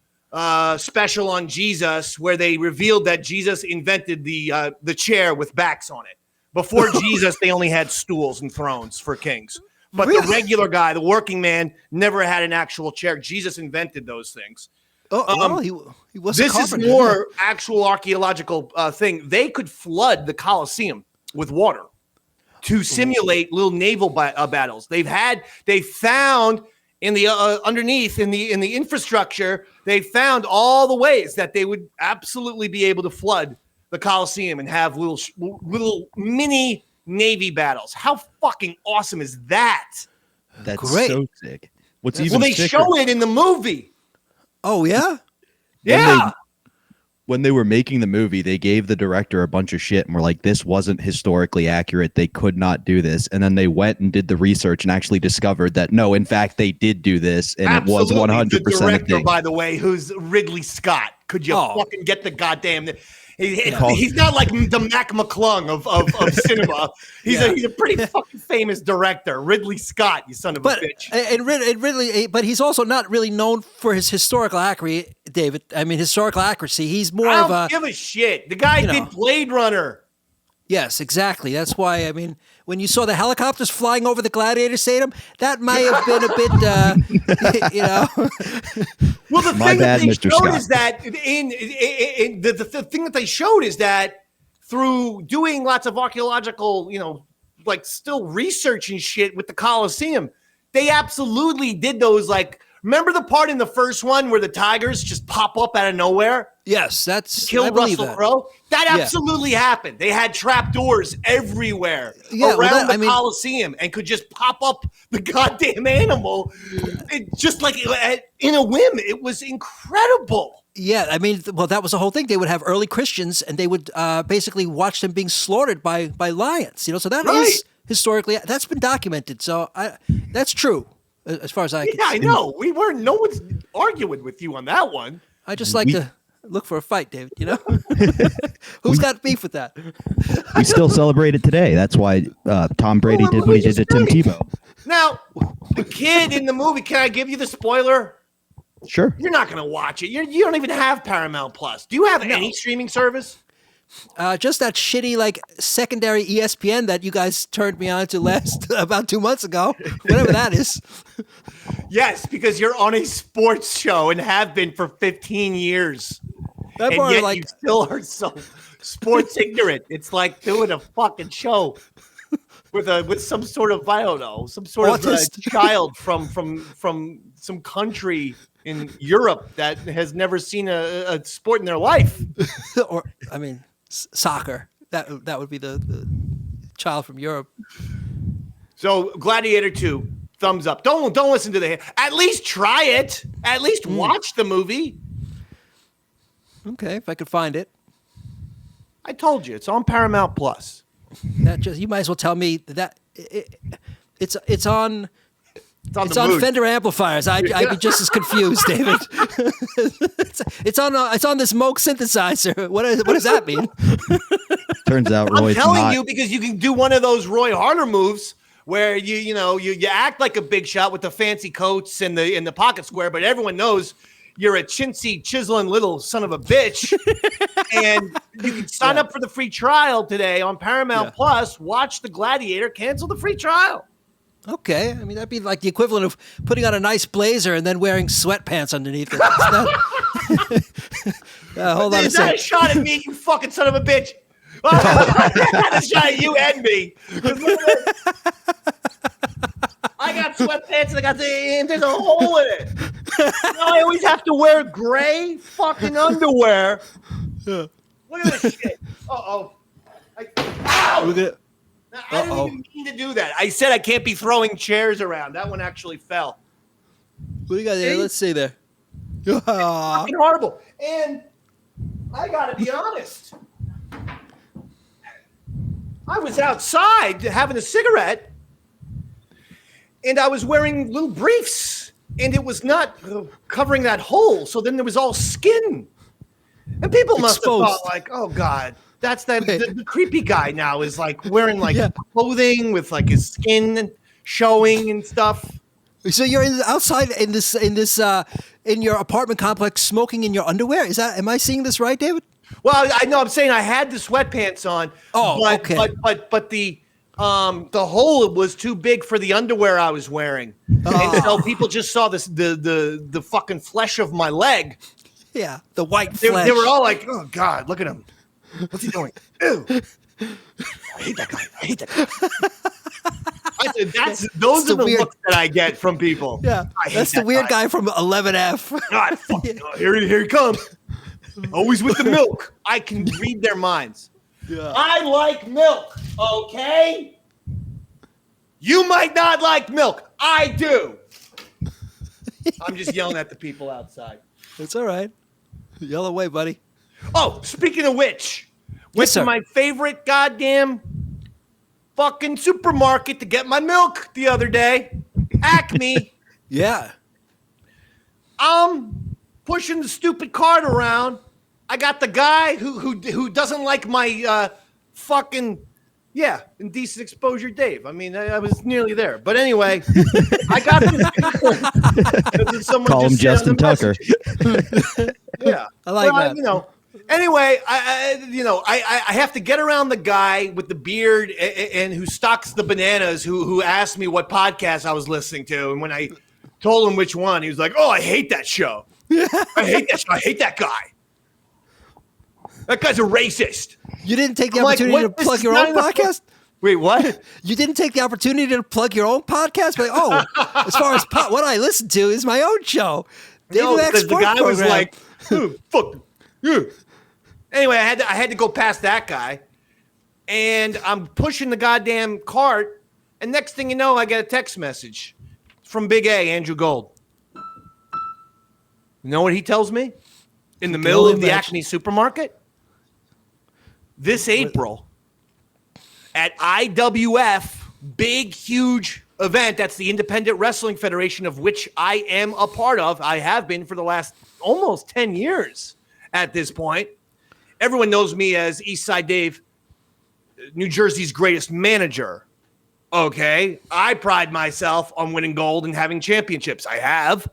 special on Jesus where they revealed that Jesus invented the chair with backs on it. Before Jesus, they only had stools and thrones for kings. But the regular guy, the working man, never had an actual chair. Jesus invented those things. He was. This is more actual archaeological thing. They could flood the Colosseum with water to simulate little naval battles. They found in the underneath in the infrastructure, they found all the ways that they would absolutely be able to flood the Coliseum and have little mini Navy battles. How fucking awesome is that? That's great. So sick. What's Well, even they sicker, show it in the movie. Oh yeah. When they were making the movie, they gave the director a bunch of shit and were like, this wasn't historically accurate. They could not do this. And then they went and did the research and actually discovered that, no, in fact, they did do this. And Absolutely. It was 100% the director, a thing. by the way, who's Ridley Scott. Could you fucking get the goddamn... He's not like the Mac McClung of cinema. He's a pretty fucking famous director, Ridley Scott. You son of a bitch. And Ridley, but he's also not really known for his historical accuracy, David. I mean, historical accuracy. He's more of a. I don't give a shit. The guy did Blade Runner. Yes, exactly. That's why. I mean, when you saw the helicopters flying over the Gladiator Stadium, that may have been a bit, Well, the My thing bad, that they Mr. showed Scott. is that the thing that they showed is that through doing lots of archaeological, like still research and shit with the Colosseum, they absolutely did those. Like, remember the part in the first one where the tigers just pop up out of nowhere? yes, that's Kill I believe Russell that. Crowe. That absolutely happened. They had trapdoors everywhere around the Coliseum and could just pop up the goddamn animal, just like in a whim. It was incredible. Yeah, I mean, well, that was the whole thing. They would have early Christians, and they would basically watch them being slaughtered by lions. So that is historically that's been documented. So that's true as far as I can. Yeah, I know. No one's arguing with you on that one. I just like to look for a fight, David. Who's got beef with that? We still celebrate it today. That's why Tom Brady did what he did to Tim Tebow. Now, the kid in the movie, can I give you the spoiler? Sure. You're not going to watch it. You don't even have Paramount Plus. Do you have any streaming service? Just that shitty secondary ESPN that you guys turned me on to about 2 months ago, whatever that is. Yes, because you're on a sports show and have been for 15 years. That And yet you still are so sports ignorant. It's like doing a fucking show with some sort of, I don't know, some sort Autist. of child from some country in Europe that has never seen a sport in their life. Or I mean, soccer. That would be the child from Europe. So Gladiator 2, thumbs up. Don't listen to the. At least try it. At least watch the movie. Okay, if I could find it. I told you it's on Paramount Plus. You might as well tell me that it's on. It's on Fender amplifiers. I'd be just as confused, David. it's on this Moog synthesizer. What does that mean? Turns out, Roy, I'm it's telling not. you because you can do one of those Roy Harder moves where you act like a big shot with the fancy coats and the pocket square, but everyone knows you're a chintzy, chiseling little son of a bitch. And you can sign up for the free trial today on Paramount Plus. Watch The Gladiator. Cancel the free trial. Okay, I mean that'd be like the equivalent of putting on a nice blazer and then wearing sweatpants underneath it. Hold on a Is that a second. shot at me, you fucking son of a bitch? That's a shot at you and me. I got sweatpants and there's a hole in it. I always have to wear gray fucking underwear. Look at this shit. Uh-oh. Ow! I didn't even mean to do that. I said I can't be throwing chairs around. That one actually fell. What do you got there? Let's see there. Fucking horrible. And I gotta be honest. I was outside having a cigarette, and I was wearing little briefs, and it was not covering that hole. So then there was all skin, and people must have thought like, "Oh God." That's the creepy guy now is like wearing clothing with like his skin showing and stuff. So you're outside in your apartment complex smoking in your underwear? Am I seeing this right, David? Well, I know I'm saying I had the sweatpants on. Okay. But the hole was too big for the underwear I was wearing. And so people just saw the fucking flesh of my leg. Yeah, the white flesh. They were all like, "Oh God, look at him. What's he doing? Ew. I hate that guy. those are the looks that I get from people. Yeah, that's the weird guy from 11F. God, here he comes. Always with the milk. I can read their minds. Yeah. I like milk, okay? You might not like milk. I do. I'm just yelling at the people outside. It's all right. Yell away, buddy. Oh, speaking of which, went to my favorite goddamn fucking supermarket to get my milk the other day. Acme. Yeah. I'm pushing the stupid cart around. I got the guy who doesn't like my fucking indecent exposure, Dave. I mean, I was nearly there, but anyway, I got this. Call him Justin Tucker. Yeah, I like that. Anyway, I have to get around the guy with the beard and who stocks the bananas who asked me what podcast I was listening to, and when I told him which one, he was like, "Oh, I hate that show. I hate that show. I hate that guy. That guy's a racist." You didn't take the opportunity to plug your own podcast? Wait, what? You didn't take the opportunity to plug your own podcast? Like, as far as what I listen to is my own show. Davey Mac Sports Program. The guy was like, fuck you. Anyway, I had to go past that guy, and I'm pushing the goddamn cart, and next thing you know, I get a text message from Big A, Andrew Gold. You know what he tells me? In the middle of the Acme supermarket? This April, at IWF, big, huge event, that's the Independent Wrestling Federation, of which I am a part of. I have been for the last almost 10 years at this point. Everyone knows me as Eastside Dave, New Jersey's greatest manager. Okay, I pride myself on winning gold and having championships. I have.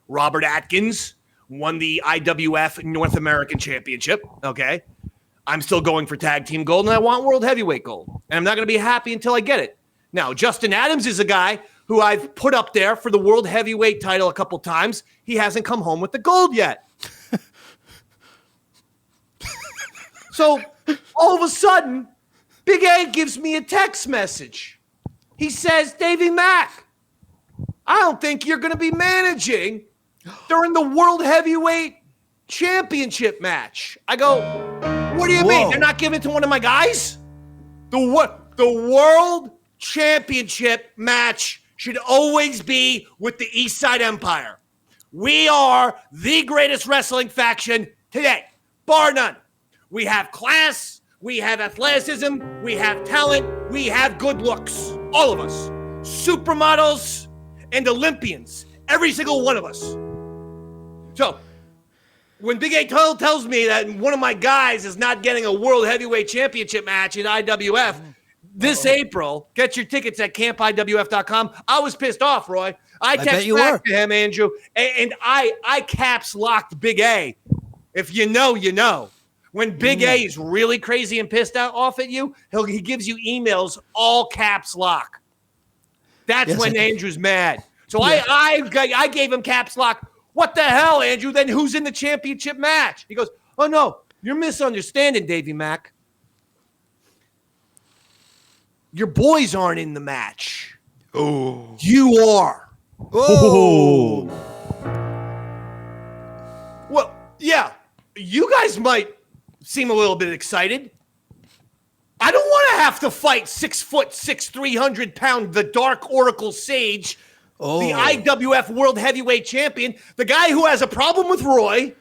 Robert Atkins won the IWF North American Championship. Okay. I'm still going for tag team gold, and I want world heavyweight gold. And I'm not going to be happy until I get it. Now, Justin Adams is a guy who I've put up there for the world heavyweight title a couple times. He hasn't come home with the gold yet. So all of a sudden, Big A gives me a text message. He says, "Davey Mac, I don't think you're going to be managing during the world heavyweight championship match." I go, "What do you mean? They're not giving it to one of my guys? The world championship match should always be with the East Side Empire. We are the greatest wrestling faction today, bar none. We have class, we have athleticism, we have talent, we have good looks. All of us. Supermodels and Olympians. Every single one of us." So, when Big A tells me that one of my guys is not getting a world heavyweight championship match in IWF this April, get your tickets at campiwf.com. I was pissed off, Roy. I texted back to him, Andrew, and I caps locked Big A. If you know, you know. When Big A is really crazy and pissed off at you, he gives you emails all caps lock. That's when Andrew's mad. So I gave him caps lock. "What the hell, Andrew? Then who's in the championship match?" He goes, "Oh, no, you're misunderstanding, Davey Mac. Your boys aren't in the match. Oh, you are." Oh. Well, yeah, you guys might seem a little bit excited. I don't want to have to fight 6'6", 300-pound, the Dark Oracle Sage, the IWF World Heavyweight Champion, the guy who has a problem with Roy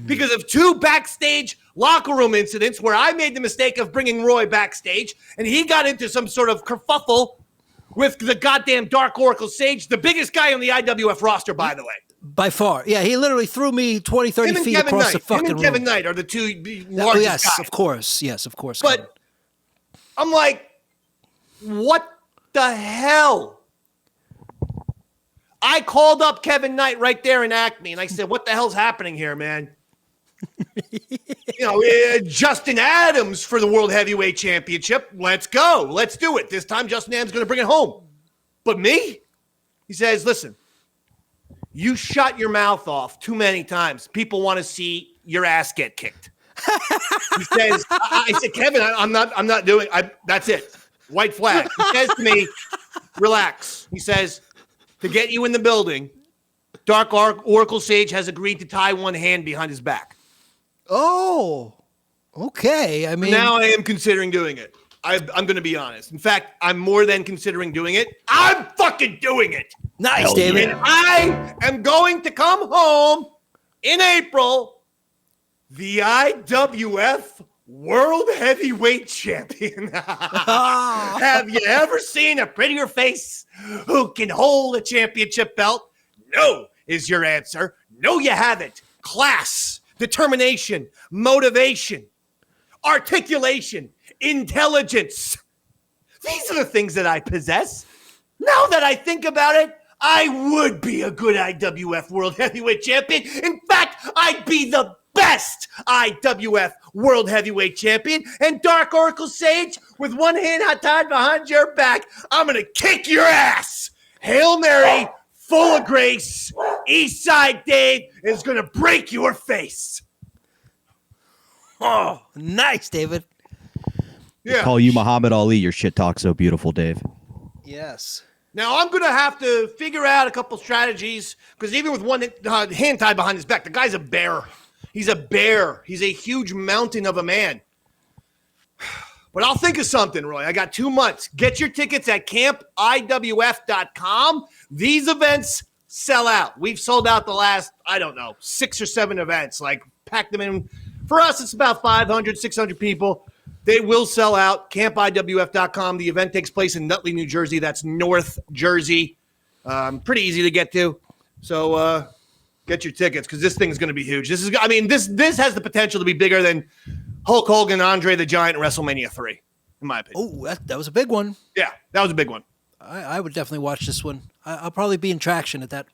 because of 2 backstage locker room incidents where I made the mistake of bringing Roy backstage, and he got into some sort of kerfuffle with the goddamn Dark Oracle Sage, the biggest guy on the IWF roster, by the way. By far. Yeah, he literally threw me 20, 30 feet across the fucking room. Him and Kevin Knight are the 2 largest yes, guys. of course. Yes, of course. But I'm like, what the hell? I called up Kevin Knight right there in Acme, and I said, "What the hell's happening here, man?" Justin Adams for the World Heavyweight Championship. Let's go. Let's do it. This time, Justin Adams is going to bring it home. But me? He says, "Listen, you shut your mouth off too many times. People want to see your ass get kicked." He says, I said, "Kevin, I'm not doing. That's it. White flag." He says to me, relax. He says, to get you in the building, Dark Oracle Sage has agreed to tie one hand behind his back. Oh, okay. I mean, now I am considering doing it. I'm going to be honest. In fact, I'm more than considering doing it. I'm fucking doing it. Nice, David. And I am going to come home in April, the IWF World Heavyweight Champion. Have you ever seen a prettier face who can hold a championship belt? No is your answer. No, you haven't. Class, determination, motivation, articulation, intelligence. These are the things that I possess. Now that I think about it, I would be a good IWF World Heavyweight Champion. In fact, I'd be the best IWF World Heavyweight Champion. And Dark Oracle Sage, with one hand tied behind your back, I'm going to kick your ass. Hail Mary, full of grace. Eastside Dave is going to break your face. Oh, nice, David. Yeah. Call you Muhammad Ali. Your shit talk so beautiful, Dave. Yes. Now, I'm going to have to figure out a couple strategies because even with one hand tied behind his back, the guy's a bear. He's a bear. He's a huge mountain of a man. But I'll think of something, Roy. I got 2 months. Get your tickets at campiwf.com. These events sell out. We've sold out the last, 6 or 7 events. Like, pack them in. For us, it's about 500, 600 people. They will sell out. CampIWF.com. The event takes place in Nutley, New Jersey. That's North Jersey. Pretty easy to get to. So get your tickets because this thing is going to be huge. This has the potential to be bigger than Hulk Hogan and Andre the Giant in WrestleMania 3, in my opinion. Oh, that was a big one. Yeah, that was a big one. I would definitely watch this one. I'll probably be in traction at that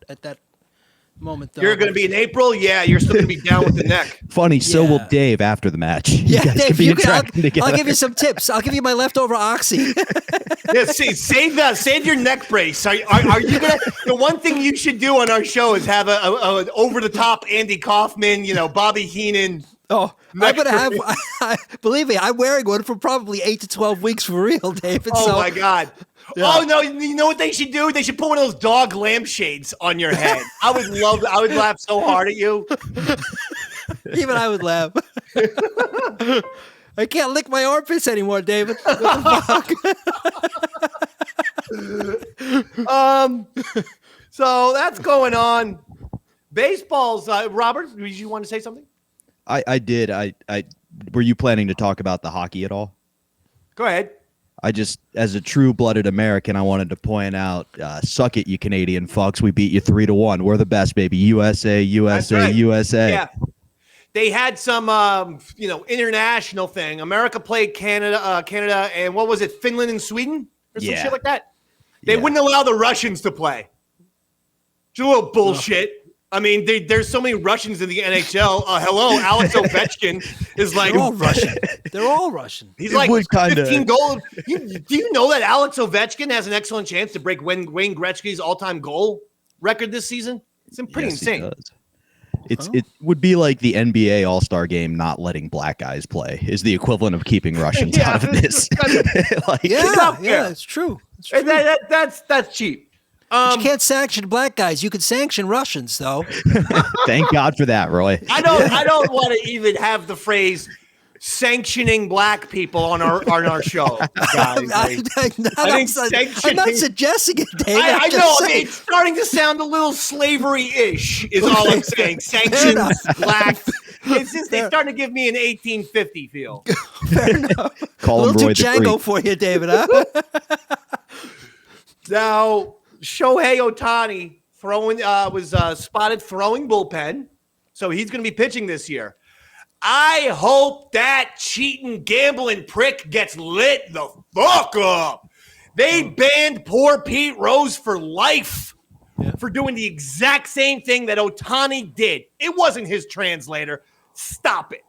moment, though. You're going to be in April? Yeah, you're still going to be down with the neck. Funny, so will Dave after the match. Yeah, Dave, I'll give you some some tips. I'll give you my leftover oxy. Yeah, save your neck brace. Are you gonna? The one thing you should do on our show is have a over the top Andy Kaufman, Bobby Heenan. Oh, I'm gonna have. Believe me, I'm wearing one for probably 8 to 12 weeks for real, David. Oh my God. Yeah. Oh no! You know what they should do? They should put one of those dog lampshades on your head. I would laugh so hard at you. Even I would laugh. I can't lick my armpits anymore, David. What the fuck? So that's going on. Baseball's. Robert, did you want to say something? I did. Were you planning to talk about the hockey at all? Go ahead. As a true-blooded American, I wanted to point out, suck it, you Canadian fucks. We beat you 3-1. We're the best, baby. USA, USA, right. USA. Yeah. They had some, international thing. America played Canada, and what was it, Finland and Sweden? Or some shit like that? They wouldn't allow the Russians to play. It's a little bullshit. I mean, there's so many Russians in the NHL. Hello, Alex Ovechkin is like... They're all Russian. They're all Russian. He's like 15 goals. Do you know that Alex Ovechkin has an excellent chance to break Wayne Gretzky's all-time goal record this season? It's pretty insane. It would be like the NBA All-Star game not letting black guys play is the equivalent of keeping Russians out of this. It's true. It's true. That's cheap. But you can't sanction black guys. You can sanction Russians, though. Thank God for that, Roy. I don't want to even have the phrase sanctioning black people on our show, guys. I'm not suggesting it, Dave. I know. It's starting to sound a little slavery-ish is all I'm saying. Sanctions, black. It's just they're starting to give me an 1850 feel. Fair enough. Call a little Roy too Django for you, David, huh? Now, Shohei Ohtani was spotted throwing bullpen, so he's going to be pitching this year. I hope that cheating, gambling prick gets lit the fuck up. They banned poor Pete Rose for life for doing the exact same thing that Ohtani did. It wasn't his translator. Stop it.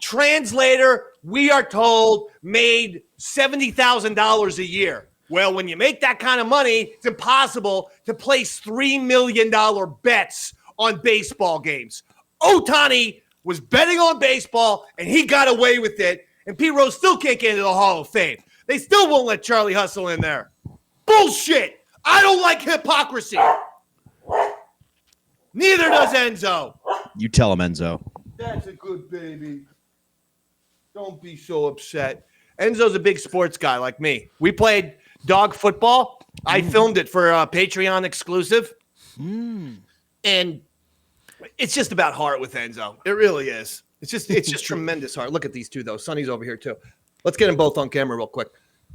Translator, we are told, made $70,000 a year. Well, when you make that kind of money, it's impossible to place $3 million bets on baseball games. Ohtani was betting on baseball, and he got away with it, and Pete Rose still can't get into the Hall of Fame. They still won't let Charlie Hustle in there. bullshit. I don't like hypocrisy. Neither does Enzo. You tell him, Enzo. That's a good baby. Don't be so upset. Enzo's a big sports guy like me. We played dog football. I filmed it for a Patreon exclusive. And it's just about heart with Enzo. It really is. It's just tremendous heart. Look at these two, though. Sonny's over here, too. Let's get them both on camera real quick.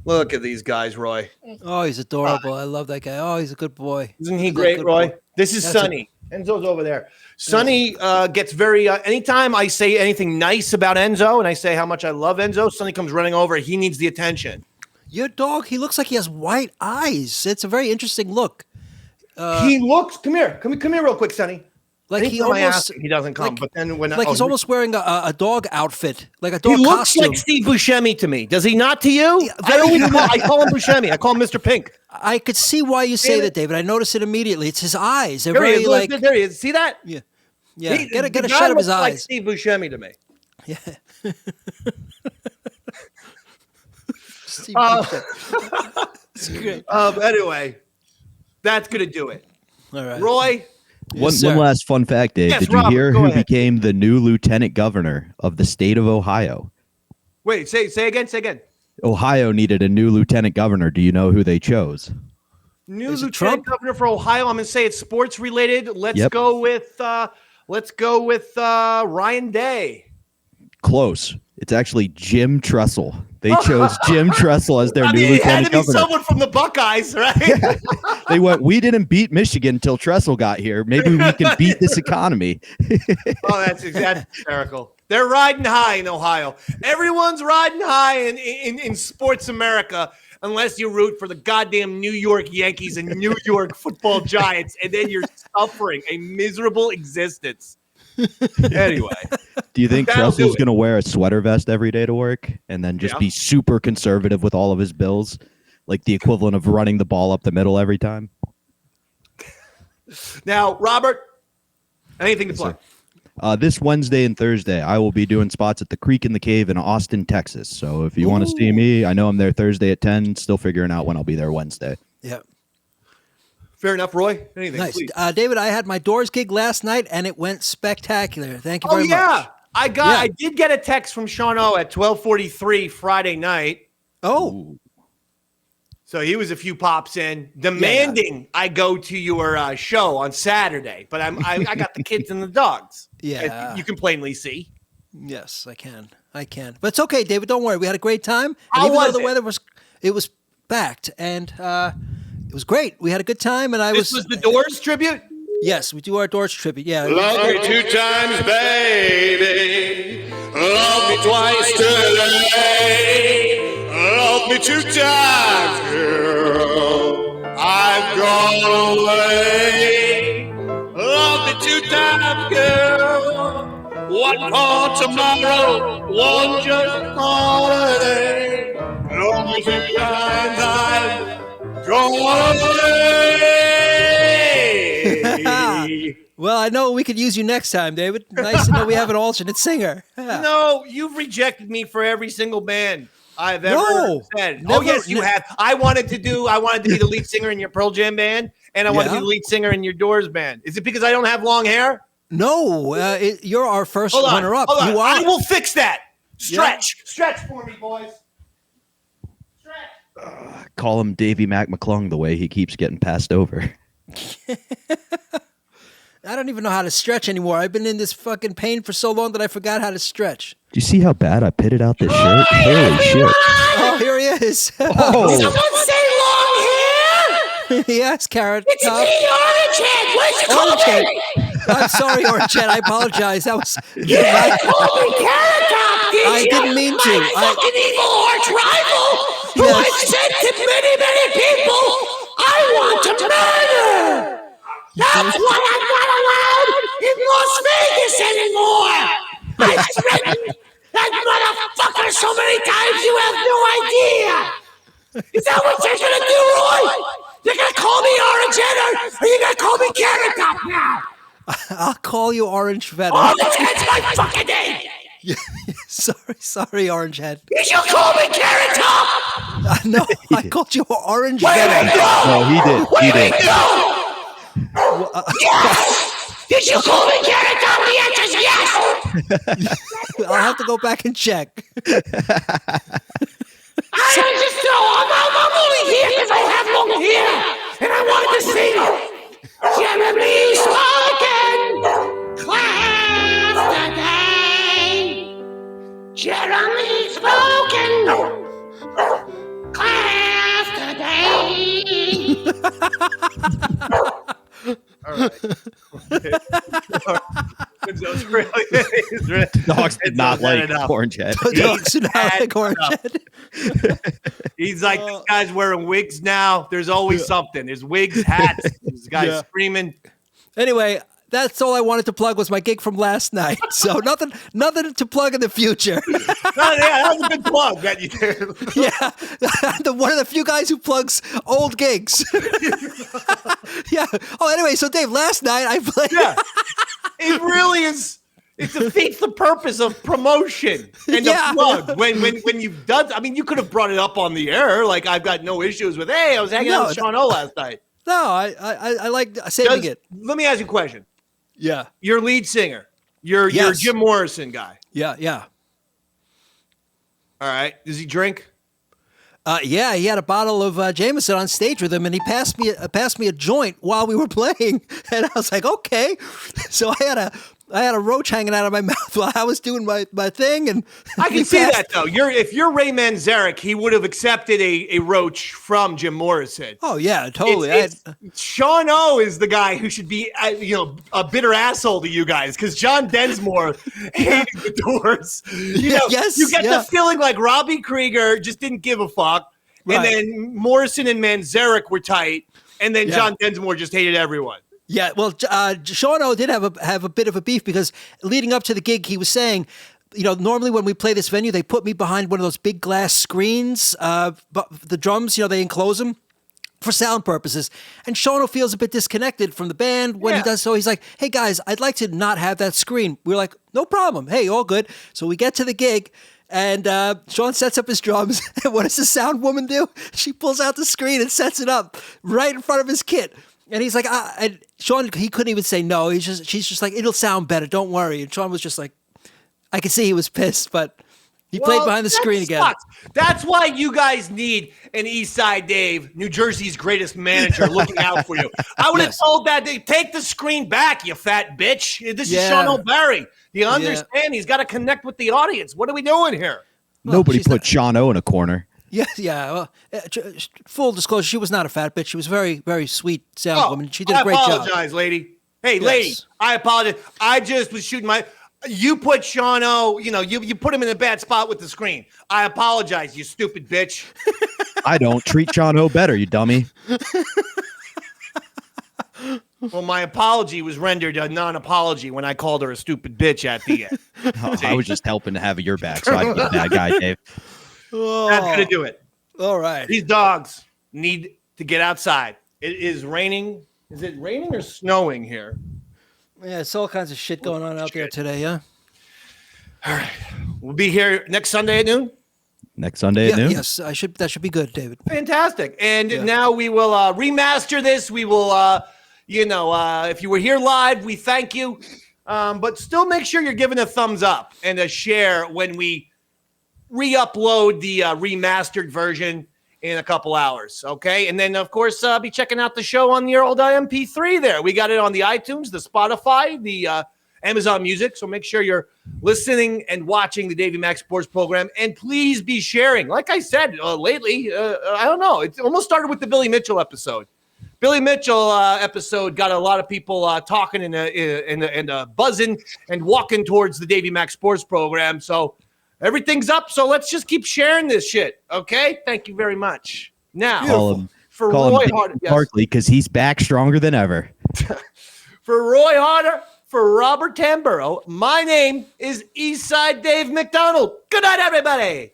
Look at these guys, Roy. Oh, he's adorable. I love that guy. Oh, he's a good boy. Isn't he great, Roy? This is Sonny. Enzo's over there. Sonny gets very anytime I say anything nice about Enzo and I say how much I love Enzo, Sonny comes running over. He needs the attention. Your dog, he looks like he has white eyes. It's a very interesting look. He looks. Come here real quick, Sonny. Like he doesn't come. But then when he's almost wearing a dog outfit, like a dog costume. He looks like Steve Buscemi to me. Does he not to you? Yeah, I call him Buscemi. I call him Mr. Pink. I could see why you say that, David. I noticed it immediately. It's his eyes. They're there very there he is. See that? Yeah. Yeah. Get a shot of his eyes. Like Steve Buscemi to me. Yeah. Steve Buscemi. It's great. Anyway, that's gonna do it. All right, Roy. One last fun fact, Dave. Yes, Did you Robert, hear who ahead. became the new lieutenant governor of the state of Ohio? Wait, say again. Ohio needed a new lieutenant governor. Do you know who they chose? New lieutenant governor for Ohio. I'm gonna say it's sports related. Let's go with Ryan Day. Close. It's actually Jim Tressel. They chose Jim Tressel as their new lieutenant governor. It had to be someone from the Buckeyes, right? They went, we didn't beat Michigan until Tressel got here. Maybe we can beat this economy. Oh, that's hysterical. They're riding high in Ohio. Everyone's riding high in sports America unless you root for the goddamn New York Yankees and New York football Giants, and then you're suffering a miserable existence. Anyway. Do you think Tressel's going to wear a sweater vest every day to work and then just be super conservative with all of his bills? Like the equivalent of running the ball up the middle every time? Now, Robert, anything to plug? This Wednesday and Thursday, I will be doing spots at the Creek in the Cave in Austin, Texas. So if you want to see me, I know I'm there Thursday at 10, still figuring out when I'll be there Wednesday. Yeah. Fair enough, Roy. Anything, nice. Please. David, I had my Doors gig last night, and it went spectacular. Thank you very much. I did get a text from Sean O at 12:43 Friday night. Oh. So he was a few pops in, demanding I go to your show on Saturday. But I got the kids and the dogs. Yeah. You can plainly see. Yes, I can. But it's okay, David. Don't worry. We had a great time. How even was though the weather was backed, and it was great. We had a good time, and This was the Doors tribute? Yes, we do our Doors tribute. Yeah. Love me 2 times, baby. Love me twice today. Love me 2 times, girl. I've gone away. Love me 2 times, girl. One for tomorrow, one just for today. Love me 2 times, I've gone away. Well, I know we could use you next time, David. Nice to know we have an alternate singer. Yeah. No, you've rejected me for every single band I've ever said. Never, yes, you have. I wanted to be the lead singer in your Pearl Jam band, and I wanted to be the lead singer in your Doors band. Is it because I don't have long hair? No, you're our first runner-up. Hold on. You are. I will fix that. Stretch for me, boys. Call him Davey Mac the way he keeps getting passed over. I don't even know how to stretch anymore. I've been in this fucking pain for so long that I forgot how to stretch. Do you see how bad I pitted out this shirt? Holy shit. Oh, here he is. Someone say long hair? Yes, Carrot It's Top. me, Orange Head. Where's your Orange Head. comment? I'm sorry, Orange Head. I apologize. That was... You didn't call me Carrot Top, did I you? didn't mean to. My fucking evil arch rival, who Yes. I've said to many, many people, I want to murder. That's why I'm not allowed in Las Vegas anymore. I threatened that motherfucker so many times you have no idea. Is that what you're going to do, Roy? You're going to call me Orange Head or are you going to call me Carrot Top now? I'll call you Orange Feather. Orange Head's my fucking name. Sorry, Orange Head. You should call me Carrot Top. No, I called you orange Where did venom. it go? No, he did. Where He did did. it go? Yes! Did you call me Karen? Tell me the answer is yes! I'll have to go back and check. I'm only here because I have long hair, and I wanted to sing Jeremy Spoken class today. Jeremy Spoken class today. All right. Dogs did not like orange head. Dogs do not like orange head. He's like, this guy's wearing wigs now. There's always something. There's wigs, hats. This guy's screaming. Anyway, that's all I wanted to plug was my gig from last night. So nothing to plug in the future. That was a good plug that you did. Yeah, one of the few guys who plugs old gigs. Yeah. Oh, anyway, so Dave, last night I played. Yeah, it really is. It defeats the purpose of promotion and a plug when you've done. I mean, you could have brought it up on the air. Like, I've got no issues with. Hey, I was hanging out with Sean O last night. No, I like saving it. Let me ask you a question. Yeah. Your lead singer. You're Jim Morrison guy. Yeah. All right. Does he drink? Yeah, he had a bottle of Jameson on stage with him, and he passed me a joint while we were playing, and I was like, okay. So I had a roach hanging out of my mouth while I was doing my thing, and I can see that though. If you're Ray Manzarek, he would have accepted a roach from Jim Morrison. Oh yeah, totally. Sean O is the guy who should be a bitter asshole to you guys because John Densmore hated the Doors. You get the feeling like Robbie Krieger just didn't give a fuck, and then Morrison and Manzarek were tight, and then John Densmore just hated everyone. Yeah, well, Sean O did have a bit of a beef because leading up to the gig, he was saying, normally when we play this venue, they put me behind one of those big glass screens, but the drums, they enclose them for sound purposes. And Sean O feels a bit disconnected from the band when he does so. He's like, hey guys, I'd like to not have that screen. We're like, no problem. Hey, all good. So we get to the gig. And Sean sets up his drums. And what does the sound woman do? She pulls out the screen and sets it up right in front of his kit. And he's like, and Sean, he couldn't even say no. She's just like, it'll sound better. Don't worry. And Sean was just like, I could see he was pissed, but he played behind the screen again. That's why you guys need an Eastside Dave, New Jersey's greatest manager, looking out for you. I would have told that, take the screen back, you fat bitch. This is Sean O'Barry. Do you understand? He's got to connect with the audience. What are we doing here? Nobody put Sean O in a corner. Yeah. Well, full disclosure, she was not a fat bitch. She was a very, very sweet sound woman. She did a great job. I apologize, lady. Hey, lady, I apologize. I just was shooting you put Sean O, you put him in a bad spot with the screen. I apologize, you stupid bitch. I don't treat Sean O better, you dummy. Well, my apology was rendered a non-apology when I called her a stupid bitch at the end. I was just helping to have your back, so I can get that guy, Dave. That's going to do it. All right. These dogs need to get outside. It is raining. Is it raining or snowing here? Yeah, it's all kinds of shit going on out there today, yeah? All right. We'll be here next Sunday at noon? Next Sunday at noon? Yes, that should be good, David. Fantastic. And now we will remaster this. We will, if you were here live, we thank you. But still make sure you're giving a thumbs up and a share when we re-upload the remastered version in a couple hours, okay? And then, of course, be checking out the show on your old MP3 there. We got it on the iTunes, the Spotify, the Amazon Music, so make sure you're listening and watching the Davey Mac Sports Program, and please be sharing. Like I said, lately, I don't know, it almost started with the Billy Mitchell episode. Billy Mitchell episode got a lot of people talking and buzzing and walking towards the Davey Mac Sports Program, so everything's up, so let's just keep sharing this shit, okay? Thank you very much. Now, for Roy Harder. Barkley, because he's back stronger than ever. For Roy Harder, for Robert Tamburo, my name is Eastside Dave McDonald. Good night, everybody.